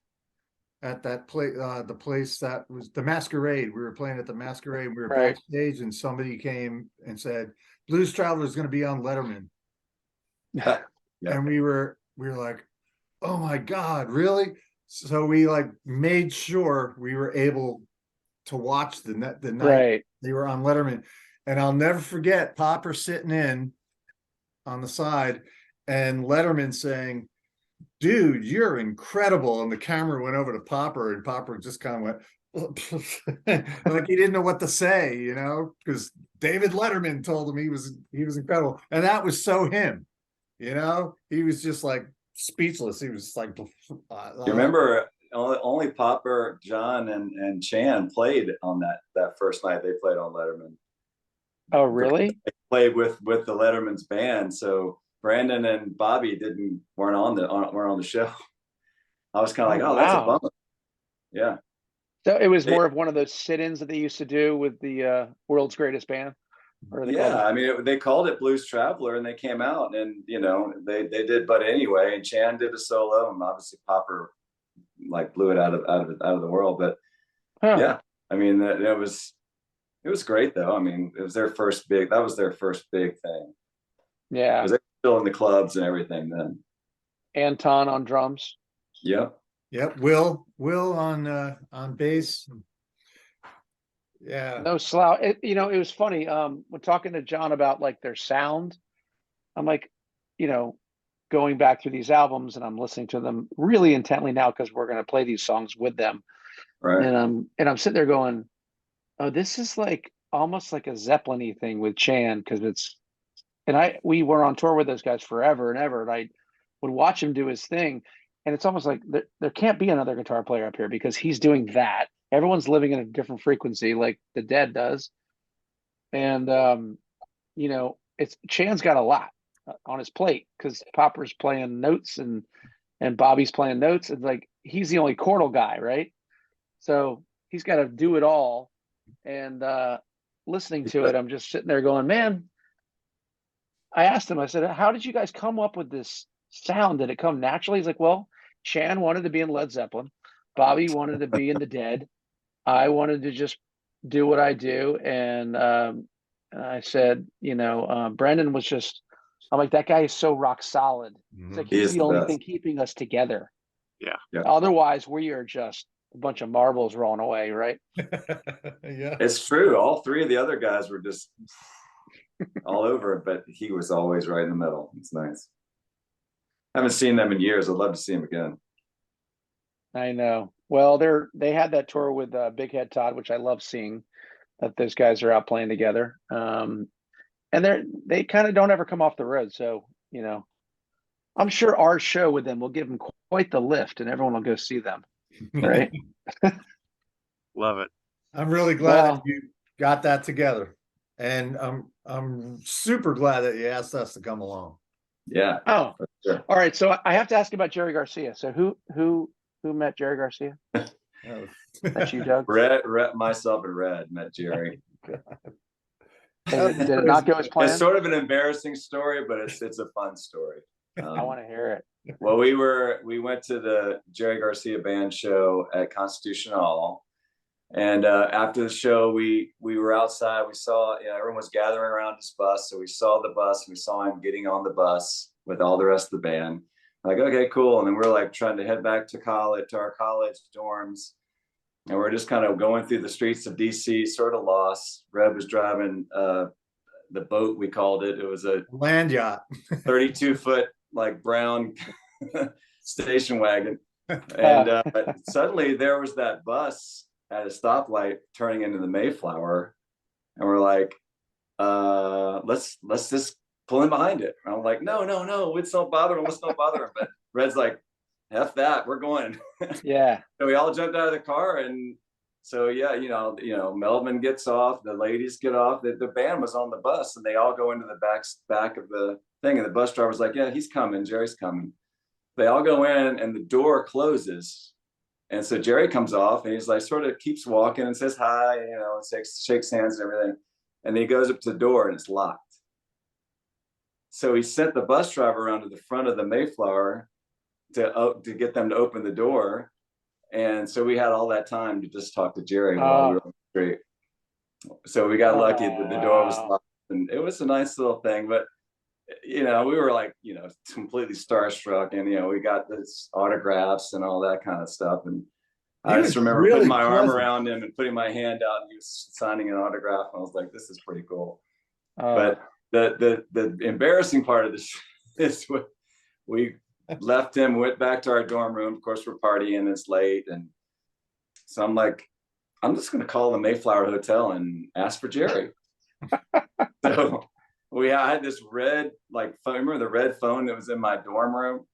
at that place, the place that was the Masquerade. We were playing at the Masquerade. We were Right. backstage, and somebody came and said, "Blues Traveler is going to be on Letterman," Yeah. and we were like, "Oh my God, really?" So we like made sure we were able to watch the night Right. they were on Letterman, and I'll never forget Popper sitting in on the side and Letterman saying, "Dude, you're incredible." And the camera went over to Popper, and Popper just kind of went like he didn't know what to say, you know, because David Letterman told him he was incredible. And that was so him, you know, he was just like speechless. He was like, You remember only Popper, John, and Chan played on that first night they played on Letterman. Oh, really? They played with the Letterman's band, so Brandon and Bobby weren't on the show. I was kind of like, oh, that's a wow. bummer. Yeah. So it was more of one of those sit-ins that they used to do with the World's Greatest Band, or they called it? I mean, they called it Blues Traveler, and they came out, and you know, they did But Anyway, and Chan did a solo, and obviously Popper like blew it out of the world. But yeah, I mean, it was great though. I mean, that was their first big thing. Yeah. Because they were still in the clubs and everything then. Anton on drums. Yep. Will on bass. Yeah. No slouch. You know, it was funny. When talking to John about, like, their sound, I'm like, you know, going back through these albums, and I'm listening to them really intently now because we're going to play these songs with them. Right. And I'm sitting there going, oh, this is like almost like a Zeppelin-y thing with Chan, because we were on tour with those guys forever and ever, and I would watch him do his thing, and it's almost like there can't be another guitar player up here because he's doing that. Everyone's living in a different frequency, like the Dead does, and you know, Chan's got a lot on his plate because Popper's playing notes and Bobby's playing notes, and like he's the only chordal guy, right? So he's got to do it all, and listening to it, I'm just sitting there going, man, I asked him, I said, how did you guys come up with this sound? Did it come naturally? He's like, well, Chan wanted to be in Led Zeppelin. Bobby wanted to be in the Dead. I wanted to just do what I do. And I said, Brendan was just, I'm like, that guy is so rock solid. It's like, He he's is the the only best. thing keeping us together. Yeah. Yeah. Otherwise, we are just a bunch of marbles rolling away, right? Yeah. It's true. All three of the other guys were just all over it, but he was always right in the middle. It's nice. I haven't seen them in years. I'd love to see him again. I know. Well, they had that tour with Big Head Todd, which I love seeing that those guys are out playing together. And they kind of don't ever come off the road. So, I'm sure our show with them will give them quite the lift and everyone will go see them. Right. Love it. I'm really glad Well, that you got that together. And I'm super glad that you asked us to come along. Yeah. oh, for sure. all right. So I have to ask about Jerry Garcia. So who met Jerry Garcia? That's you, Doug. Red, myself and Red met Jerry. Did it not go as It's planned? sort of an embarrassing story, but it's a fun story. I want to hear it. Well, we went to the Jerry Garcia band show at Constitutional, and after the show, we were outside. We saw everyone was gathering around his bus, so we saw the bus. And we saw him getting on the bus with all the rest of the band. Like, okay, cool. And then we're like trying to head back to our college dorms, and we're just kind of going through the streets of DC, sort of lost. Red was driving the boat, we called it. It was a Land yacht. 32-foot like brown station wagon. And suddenly there was that bus at a stoplight turning into the Mayflower. And we're like, let's just pull in behind it. And I'm like, no, let's not bother him. But Red's like, F that, we're going. Yeah. So we all jumped out of the car, and so yeah, Melvin gets off, the ladies get off, the band was on the bus, and they all go into the back of the thing, and the bus driver's like, yeah, he's coming, Jerry's coming. They all go in, and the door closes, and so Jerry comes off, and he's like, sort of keeps walking and says hi, and shakes hands and everything, and then he goes up to the door, and it's locked. So he sent the bus driver around to the front of the Mayflower to get them to open the door. And so we had all that time to just talk to Jerry while we were on the street. So we got lucky that the door was locked, and it was a nice little thing. But we were like, completely starstruck, and we got this autographs and all that kind of stuff. And I just remember really putting my arm pleasant. around him and putting my hand out, and he was signing an autograph. And I was like, this is pretty cool. But the embarrassing part of this is what we left him, went back to our dorm room. Of course, we're partying, it's late. And so I'm like, I'm just going to call the Mayflower Hotel and ask for Jerry. So I had this red, like, phone. Remember the red phone that was in my dorm room?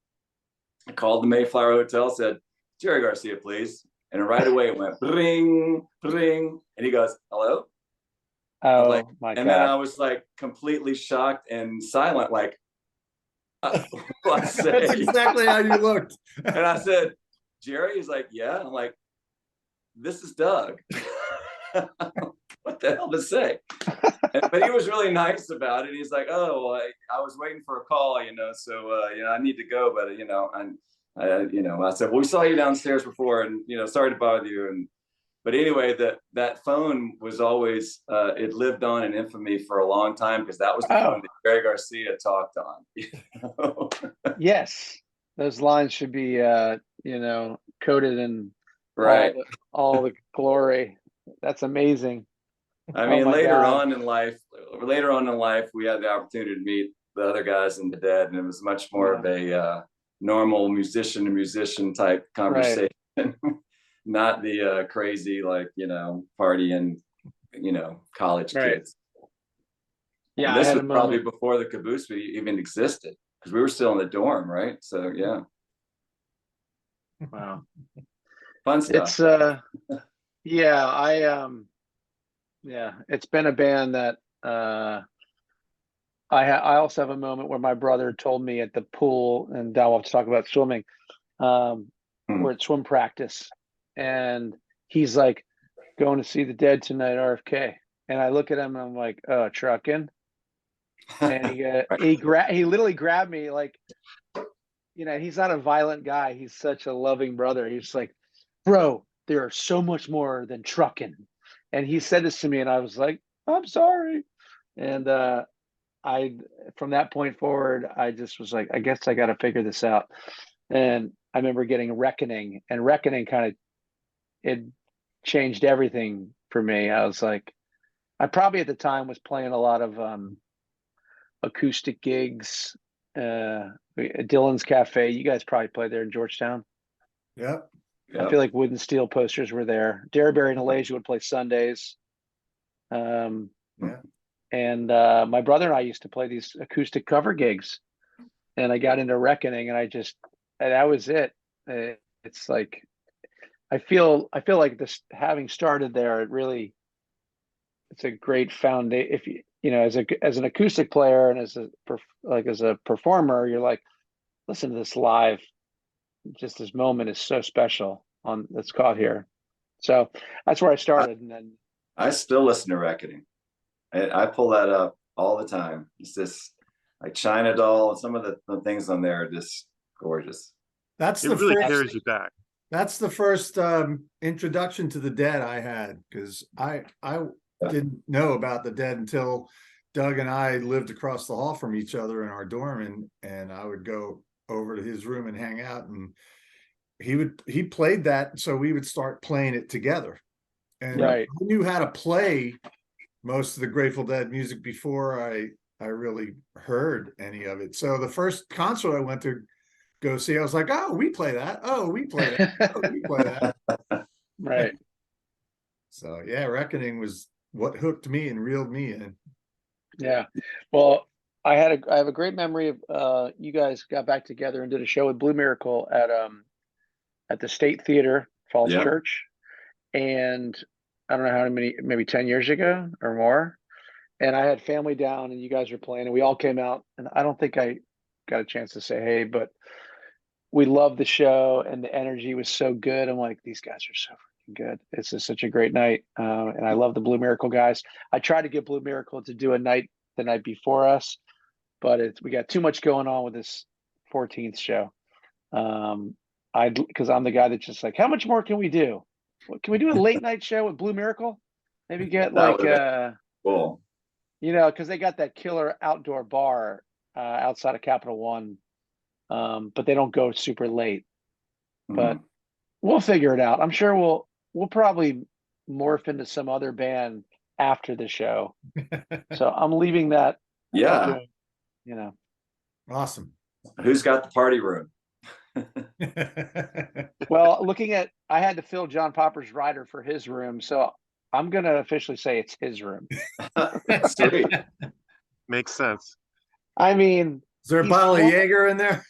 I called the Mayflower Hotel, said, Jerry Garcia, please. And right away it went ring, ring. And he goes, hello? Oh, like, my God. And then I was like completely shocked and silent, like, That's exactly how you looked. And I said, Jerry? He's like, yeah. I'm like, this is Doug. What the hell to say? But he was really nice about it. He's like, oh, well, I was waiting for a call, so I need to go, but I said, well, we saw you downstairs before, and sorry to bother you. But anyway, that phone was always it lived on in infamy for a long time, because that was the phone that Jerry Garcia talked on. Yes, those lines should be coated in right all the glory. That's amazing. I mean, later on in life, we had the opportunity to meet the other guys in the Dead, and it was much more of a normal musician to musician type conversation. Right. Not the crazy, like, partying, college kids. Yeah. And this was probably before the Caboose even existed, because we were still in the dorm, right? So yeah. Wow. Fun stuff. It's it's been a band that I also have a moment where my brother told me at the pool, and now we'll have to talk about swimming. We're at swim practice, and he's like, going to see the Dead tonight, RFK. And I look at him and I'm like, trucking. and he literally grabbed me like, he's not a violent guy. He's such a loving brother. He's like, bro, there are so much more than trucking. And he said this to me, and I was like, I'm sorry. And from that point forward, I just was like, I guess I got to figure this out. And I remember getting Reckoning, and Reckoning it changed everything for me. I was like, I probably at the time was playing a lot of acoustic gigs. Dylan's Cafe. You guys probably played there in Georgetown. Yep. I feel like Wood and Steel posters were there. Derryberry and Alasia would play Sundays. Yeah. And my brother and I used to play these acoustic cover gigs. And I got into Reckoning, and that was it. It's like, I feel like this, having started there, it's a great foundation. If as an acoustic player and as a performer, you're like, listen to this live. Just this moment is so special that's caught here. So that's where I started. And then I still listen to Reckoning. I pull that up all the time. It's just like China Doll, and some of the things on there are just gorgeous. That's It the really first, carries you back. that's the first introduction to the Dead I had, because I didn't know about the Dead until Doug and I lived across the hall from each other in our dorm, and I would go over to his room and hang out, and he played that, so we would start playing it together. And Right. I knew how to play most of the Grateful Dead music before I really heard any of it. So the first concert I went to go see, I was like, oh, we play that. Oh, we play that. Oh, we play that. Right. So yeah, Reckoning was what hooked me and reeled me in. Yeah. Well, I have a great memory of you guys got back together and did a show with Blue Miracle at the State Theater, Falls Yeah. Church. And I don't know how many, maybe 10 years ago or more. And I had family down, and you guys were playing, and we all came out, and I don't think I got a chance to say hey, but we loved the show, and the energy was so good. I'm like, these guys are so freaking good. It's just such a great night. And I love the Blue Miracle guys. I tried to get Blue Miracle to do the night before us, but we got too much going on with this 14th show. Because I'm the guy that's just like, how much more can we do? Can we do a late night show with Blue Miracle? Maybe get like Cool. because they got that killer outdoor bar outside of Capital One, but they don't go super late. But we'll figure it out. I'm sure we'll probably morph into some other band after the show. So I'm leaving that. Yeah. Awesome. Who's got the party room? Well, I had to fill John Popper's rider for his room, so I'm gonna officially say it's his room. Sweet. Makes sense. I mean, Is there a bottle of Jaeger in there?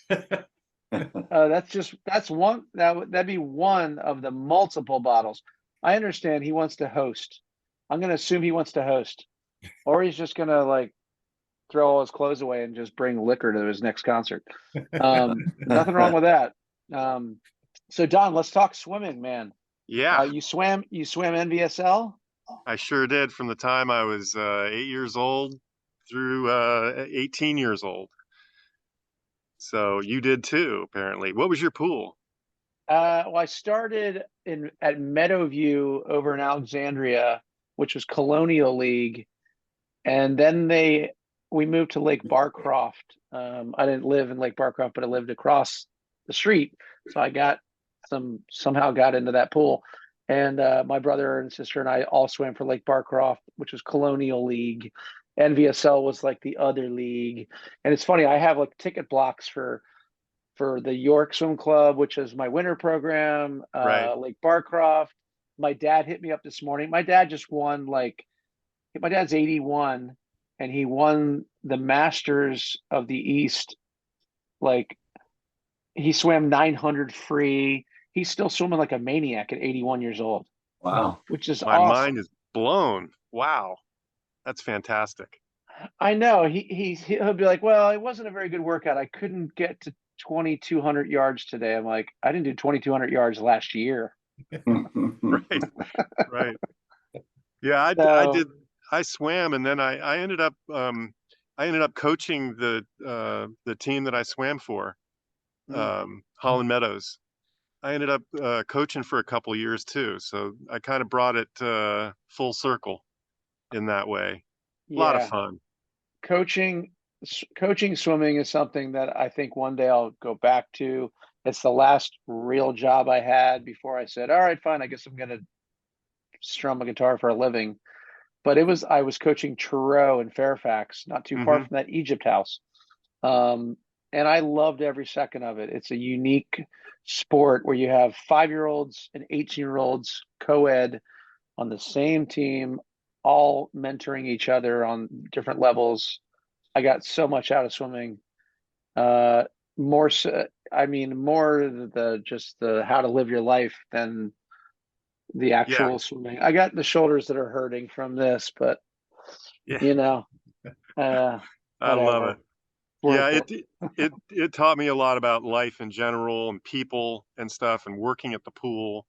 that's one that'd be one of the multiple bottles. I understand he wants to host. I'm gonna assume he wants to host, or he's just gonna like throw all his clothes away and just bring liquor to his next concert. Nothing wrong with that. So Don, let's talk swimming, man. Yeah. You swam NVSL? I sure did, from the time I was 8 years old through 18 years old. So you did too, apparently. What was your pool? Well, I started at Meadowview over in Alexandria, which was Colonial League, and then we moved to Lake Barcroft. I didn't live in Lake Barcroft, but I lived across the street, so I somehow got into that pool. And my brother and sister and I all swam for Lake Barcroft, which was Colonial League. NVSL was like the other league. And it's funny, I have like ticket blocks for the York Swim Club, which is my winter program, Right. Lake Barcroft. My dad hit me up this morning. My dad just won my dad's 81, and he won the Masters of the East. Like, he swam 900 free. He's still swimming like a maniac at 81 years old. Wow. Which is My awesome. mind is blown. Wow. That's fantastic. I know. He'll be like, well, it wasn't a very good workout. I couldn't get to 2,200 yards today. I'm like, I didn't do 2,200 yards last year. Right. Right. Yeah, I did. I swam, and then I ended up I ended up coaching the team that I swam for, Holland Meadows. I ended up coaching for a couple of years too, so I kind of brought it full circle in that way. A lot of Yeah. fun. Coaching swimming is something that I think one day I'll go back to. It's the last real job I had before I said, all right, fine, I guess I'm gonna strum a guitar for a living. But I was coaching Truro in Fairfax, not too far Hmm. from that Egypt house. And I loved every second of it. It's a unique sport where you have 5-year-olds and 18-year-olds co-ed on the same team, all mentoring each other on different levels. I got so much out of swimming. More so, I mean, more just the how to live your life than the Yeah, actual swimming. I got the shoulders that are hurting from this, but yeah, you know, uh, I love whatever. it. Yeah, Worth it. it taught me a lot about life in general and people and stuff, and working at the pool.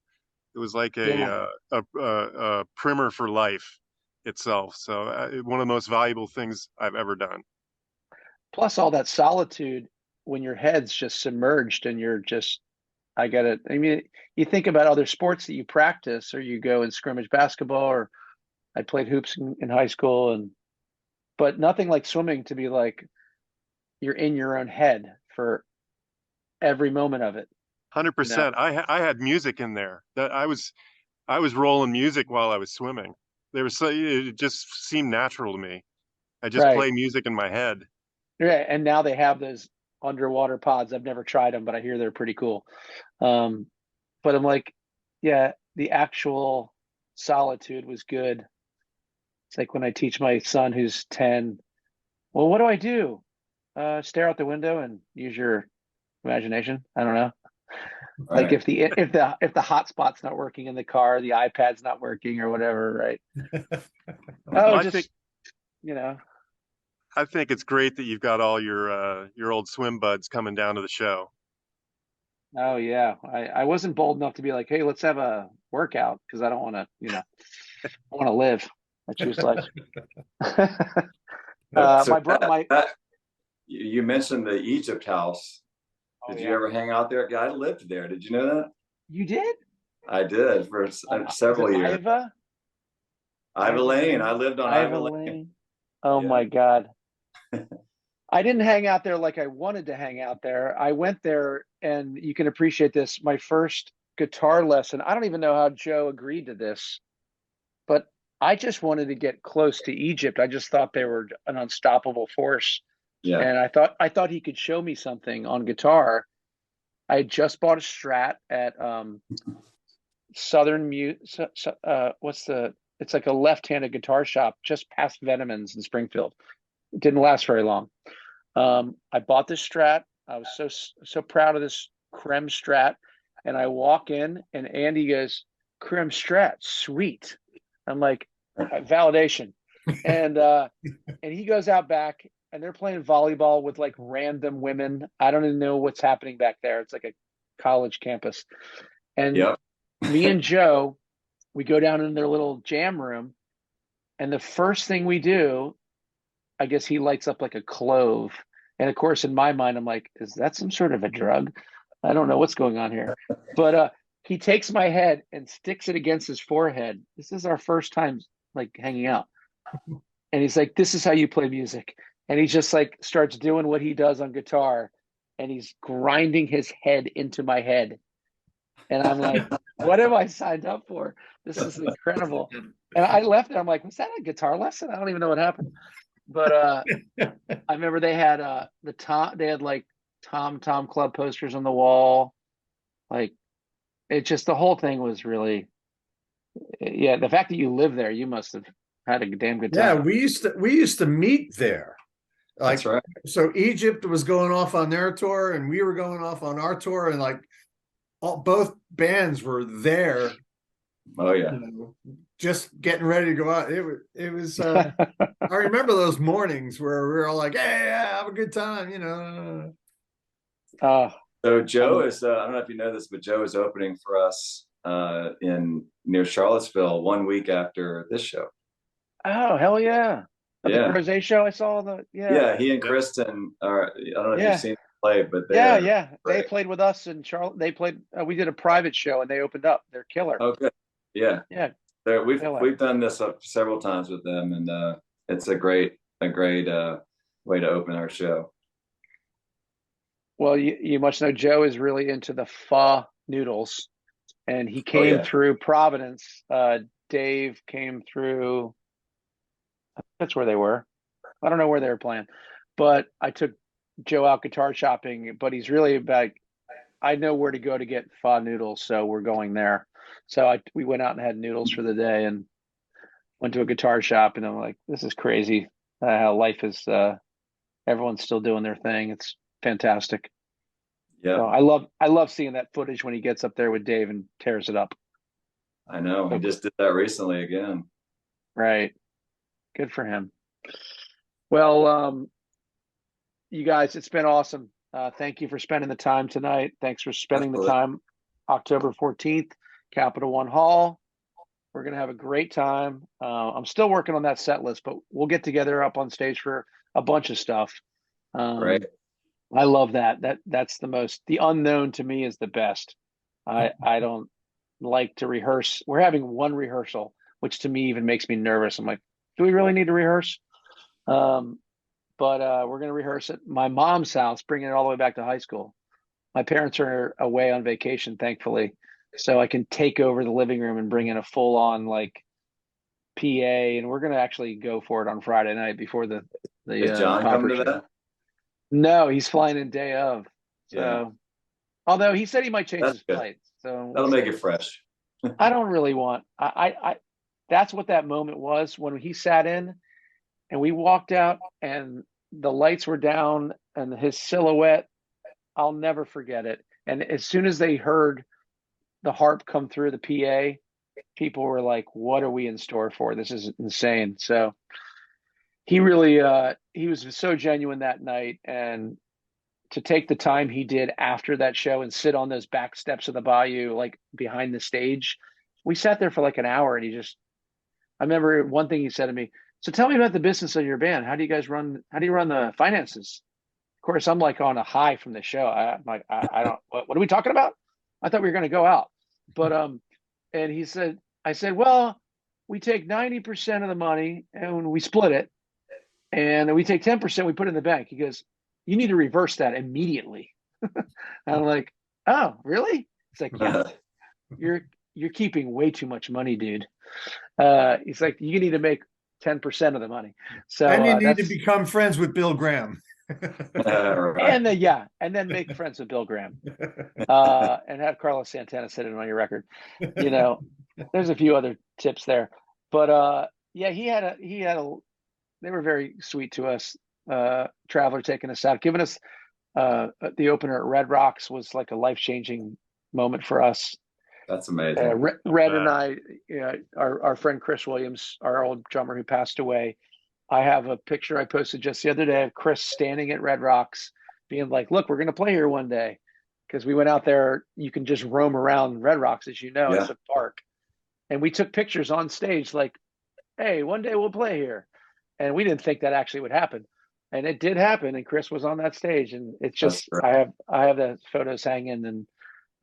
It was like Yeah. a primer for life itself. So one of the most valuable things I've ever done. Plus all that solitude when your head's just submerged and you're just, I get it. I mean, you think about other sports that you practice or you go and scrimmage basketball, or I played hoops in high school, but nothing like swimming to be like you're in your own head for every moment of it, you know? 100%. I had music in there that I was rolling music while I was swimming. It just seemed natural to me. I just Right. play music in my head. Yeah. And now they have those underwater pods. I've never tried them, but I hear they're pretty cool. Um, but I'm like, yeah, the actual solitude was good. It's like when I teach my son who's 10, well, what do I do? Stare out the window and use your imagination. I don't know. Like Right. if the hotspot's not working in the car, the iPad's not working or whatever, right? Well, Oh, just, you know, I think it's great that you've got all your old swim buds coming down to the show. oh yeah. I wasn't bold enough to be like, hey, let's have a workout because I don't want to, I want to live. I choose life. So My you mentioned the Egypt house. oh Did you yeah. ever hang out there? I lived there. Did you know that? You did? I did for Is it several years. Iva? Iva Lane. I lived on Iva Iva Lane. Lane. Oh Yeah. my God. I didn't hang out there like I wanted to hang out there. I went there, and you can appreciate this. My first guitar lesson, I don't even know how Joe agreed to this, but I just wanted to get close to Egypt. I just thought they were an unstoppable force. Yeah. And I thought he could show me something on guitar. I had just bought a Strat at Southern Mute. What's the? It's like a left-handed guitar shop just past Venemans in Springfield. It didn't last very long. I bought this Strat. I was so proud of this Creme Strat, and I walk in, and Andy goes, "Creme Strat, sweet." I'm like, validation, and he goes out back, and they're playing volleyball with like random women. I don't even know what's happening back there. It's like a college campus, and Yep. me and Joe, we go down in their little jam room, and the first thing we do, I guess he lights up like a clove. And of course, in my mind, I'm like, is that some sort of a drug? I don't know what's going on here. But he takes my head and sticks it against his forehead. This is our first time like hanging out. And he's like, this is how you play music. And he just like starts doing what he does on guitar. And he's grinding his head into my head. And I'm like, what have I signed up for? This is incredible. And I left it. I'm like, was that a guitar lesson? I don't even know what happened. But I remember they had they had like Tom Club posters on the wall. Like it just the whole thing was really, yeah, the fact that you live there, you must have had a damn good Yeah, time. we used to meet there. Like, That's right. so Egypt was going off on their tour and we were going off on our tour, and like both bands were there, Oh yeah. you know, just getting ready to go out. It was I remember those mornings where we were all like, hey, yeah, have a good time, you know. So Joe is I don't know if you know this, but Joe is opening for us in near Charlottesville 1 week after this show. Oh, hell yeah. at the Yeah. Rose show. I saw Yeah, he and Kristen are, I don't know if you've Yeah. seen them play, but they Yeah, are yeah. They great. played with us in Charlotte. They played. We did a private show and they opened up. They're killer. Oh, good. Yeah. Yeah, killer. We've done this up several times with them, and it's a great way to open our show. Well, you must know Joe is really into the pho noodles, and he Oh came yeah. through Providence. Dave came through. That's where they were. I don't know where they were playing, but I took Joe out guitar shopping. But he's really about. I know where to go to get pho noodles, so we're going there. So we went out and had noodles for the day, and went to a guitar shop, and I'm like, this is crazy. How life is. Everyone's still doing their thing. It's fantastic. Yeah. So I love seeing that footage when he gets up there with Dave and tears it up. I know. He just did that recently again. Right. Good for him. Well, you guys, it's been awesome. Thank you for spending the time tonight. Thanks for spending the time. October 14th, Capital One Hall. We're going to have a great time. I'm still working on that set list, but we'll get together up on stage for a bunch of stuff. Right. I love that. That's the unknown to me is the best. I don't like to rehearse. We're having one rehearsal, which to me even makes me nervous. I'm like, do we really need to rehearse? But we're going to rehearse at my mom's house, bringing it all the way back to high school. My parents are away on vacation, thankfully, so I can take over the living room and bring in a full on like PA, and we're going to actually go for it on Friday night before the Is John coming to that? No, he's flying in day of. So, Yeah. although he said he might change That's his good. flight, so That'll make it fresh. I don't really want. I that's what that moment was when he sat in, and we walked out, and the lights were down, and his silhouette. I'll never forget it. And as soon as they heard the harp come through the PA, people were like, "What are we in store for? This is insane." So he really he was so genuine that night, and to take the time he did after that show and sit on those back steps of the bayou, like behind the stage. We sat there for like an hour, and I remember one thing he said to me, so tell me about the business of your band. How do you run the finances? Of course, I'm like on a high from the show. I'm like, I don't, what are we talking about? I thought we were going to go out. But, and I said, well, we take 90% of the money and we split it. And we take 10%, we put it in the bank. He goes, you need to reverse that immediately. I'm like, oh, really? It's like, yeah, you're keeping way too much money, dude. He's like, you need to make 10% of the money. So and you need to become friends with Bill Graham. And then make friends with Bill Graham, and have Carlos Santana sit in on your record. You know, there's a few other tips there, but yeah, they were very sweet to us. Traveler taking us out, giving us the opener at Red Rocks was like a life-changing moment for us. That's amazing. Red and I, our friend Chris Williams, our old drummer who passed away. I have a picture I posted just the other day of Chris standing at Red Rocks being like, look, we're going to play here one day. Because we went out there, you can just roam around Red Rocks, as you know, it's a park. And we took pictures on stage like, hey, one day we'll play here. And we didn't think that actually would happen. And it did happen. And Chris was on that stage. And it's just, I have the photos hanging.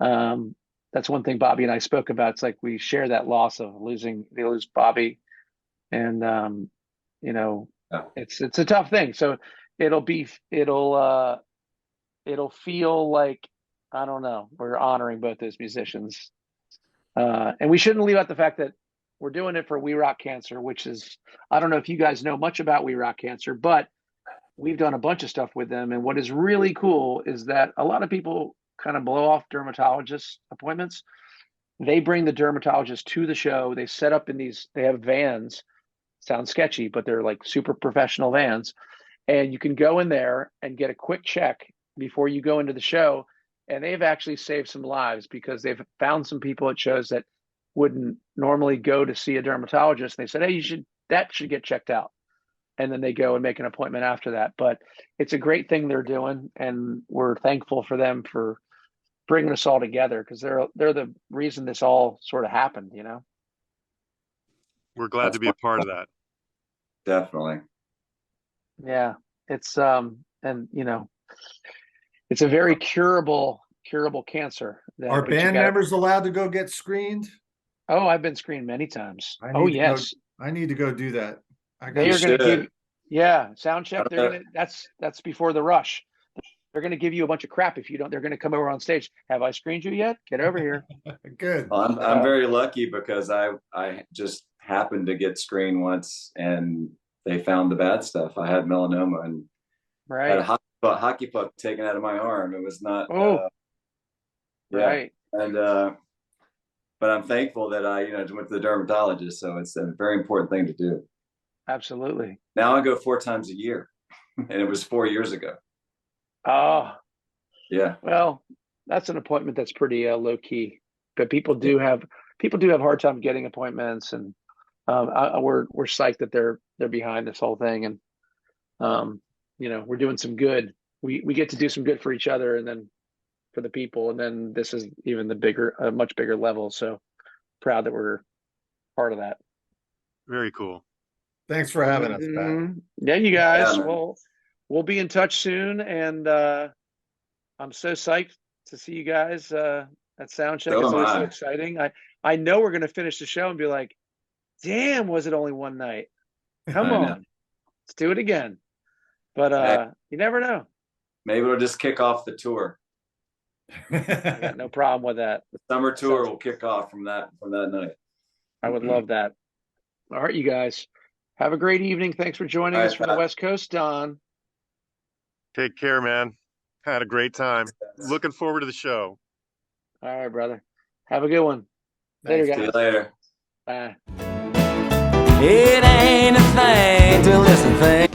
And that's one thing Bobby and I spoke about. It's like we share that loss of they lose Bobby. And, it's a tough thing. So it'll feel like, I don't know, we're honoring both those musicians. And we shouldn't leave out the fact that we're doing it for We Rock Cancer, which is, I don't know if you guys know much about We Rock Cancer, but we've done a bunch of stuff with them. And what is really cool is that a lot of people kind of blow off dermatologist appointments. They bring the dermatologist to the show. They set up they have vans. Sounds sketchy, but they're like super professional vans. And you can go in there and get a quick check before you go into the show. And they've actually saved some lives because they've found some people at shows that wouldn't normally go to see a dermatologist. And they said, hey, that should get checked out. And then they go and make an appointment after that. But it's a great thing they're doing. And we're thankful for them for bringing us all together because they're the reason this all sort of happened, We're glad to be a part of that. Definitely. Yeah, it's and you know, it's a very curable cancer. Are But you band got members allowed to go get screened? Oh, I've been screened many times. I Oh need to go. yes, I need to go do that. I they You are got. going to give. should. Yeah, sound check. They're Uh, gonna. That's before the rush. They're going to give you a bunch of crap if you don't. They're going to come over on stage. Have I screened you yet? Get over here. Good. I'm very lucky because I just happened to get screened once and they found the bad stuff. I had melanoma and had a Right. hockey puck taken out of my arm. It was not Oh, yeah. right. And but I'm thankful that I went to the dermatologist. So it's a very important thing to do. Absolutely. Now I go 4 times a year, and it was 4 years ago. Oh, Yeah. well, that's an appointment that's pretty low key, but people do have hard time getting appointments, and we're psyched that they're behind this whole thing, and you know, we're doing some good. We get to do some good for each other, and then for the people, and then this is even a much bigger level. So proud that we're part of that. Very cool. Thanks for having us, Pat. Mhm. Yeah, you guys. Yeah, man. Well, we'll be in touch soon, and I'm so psyched to see you guys at Soundcheck. So It's am always so I. exciting. I know we're gonna finish the show and be like, "Damn, was it only one night? Come I on, know. let's do it again." But you never know. Maybe we'll just kick off the tour. I got no problem with that. The summer That tour sounds- will kick off from that night. I would love that. All right, you guys. Have a great evening. Thanks for joining All us right, from the Pat. West Coast, Don. Take care, man. Had a great time. Looking forward to the show. All right, brother. Have a good one. Later, Thanks, See you guys. later. Bye. It ain't a thing to listen, thing.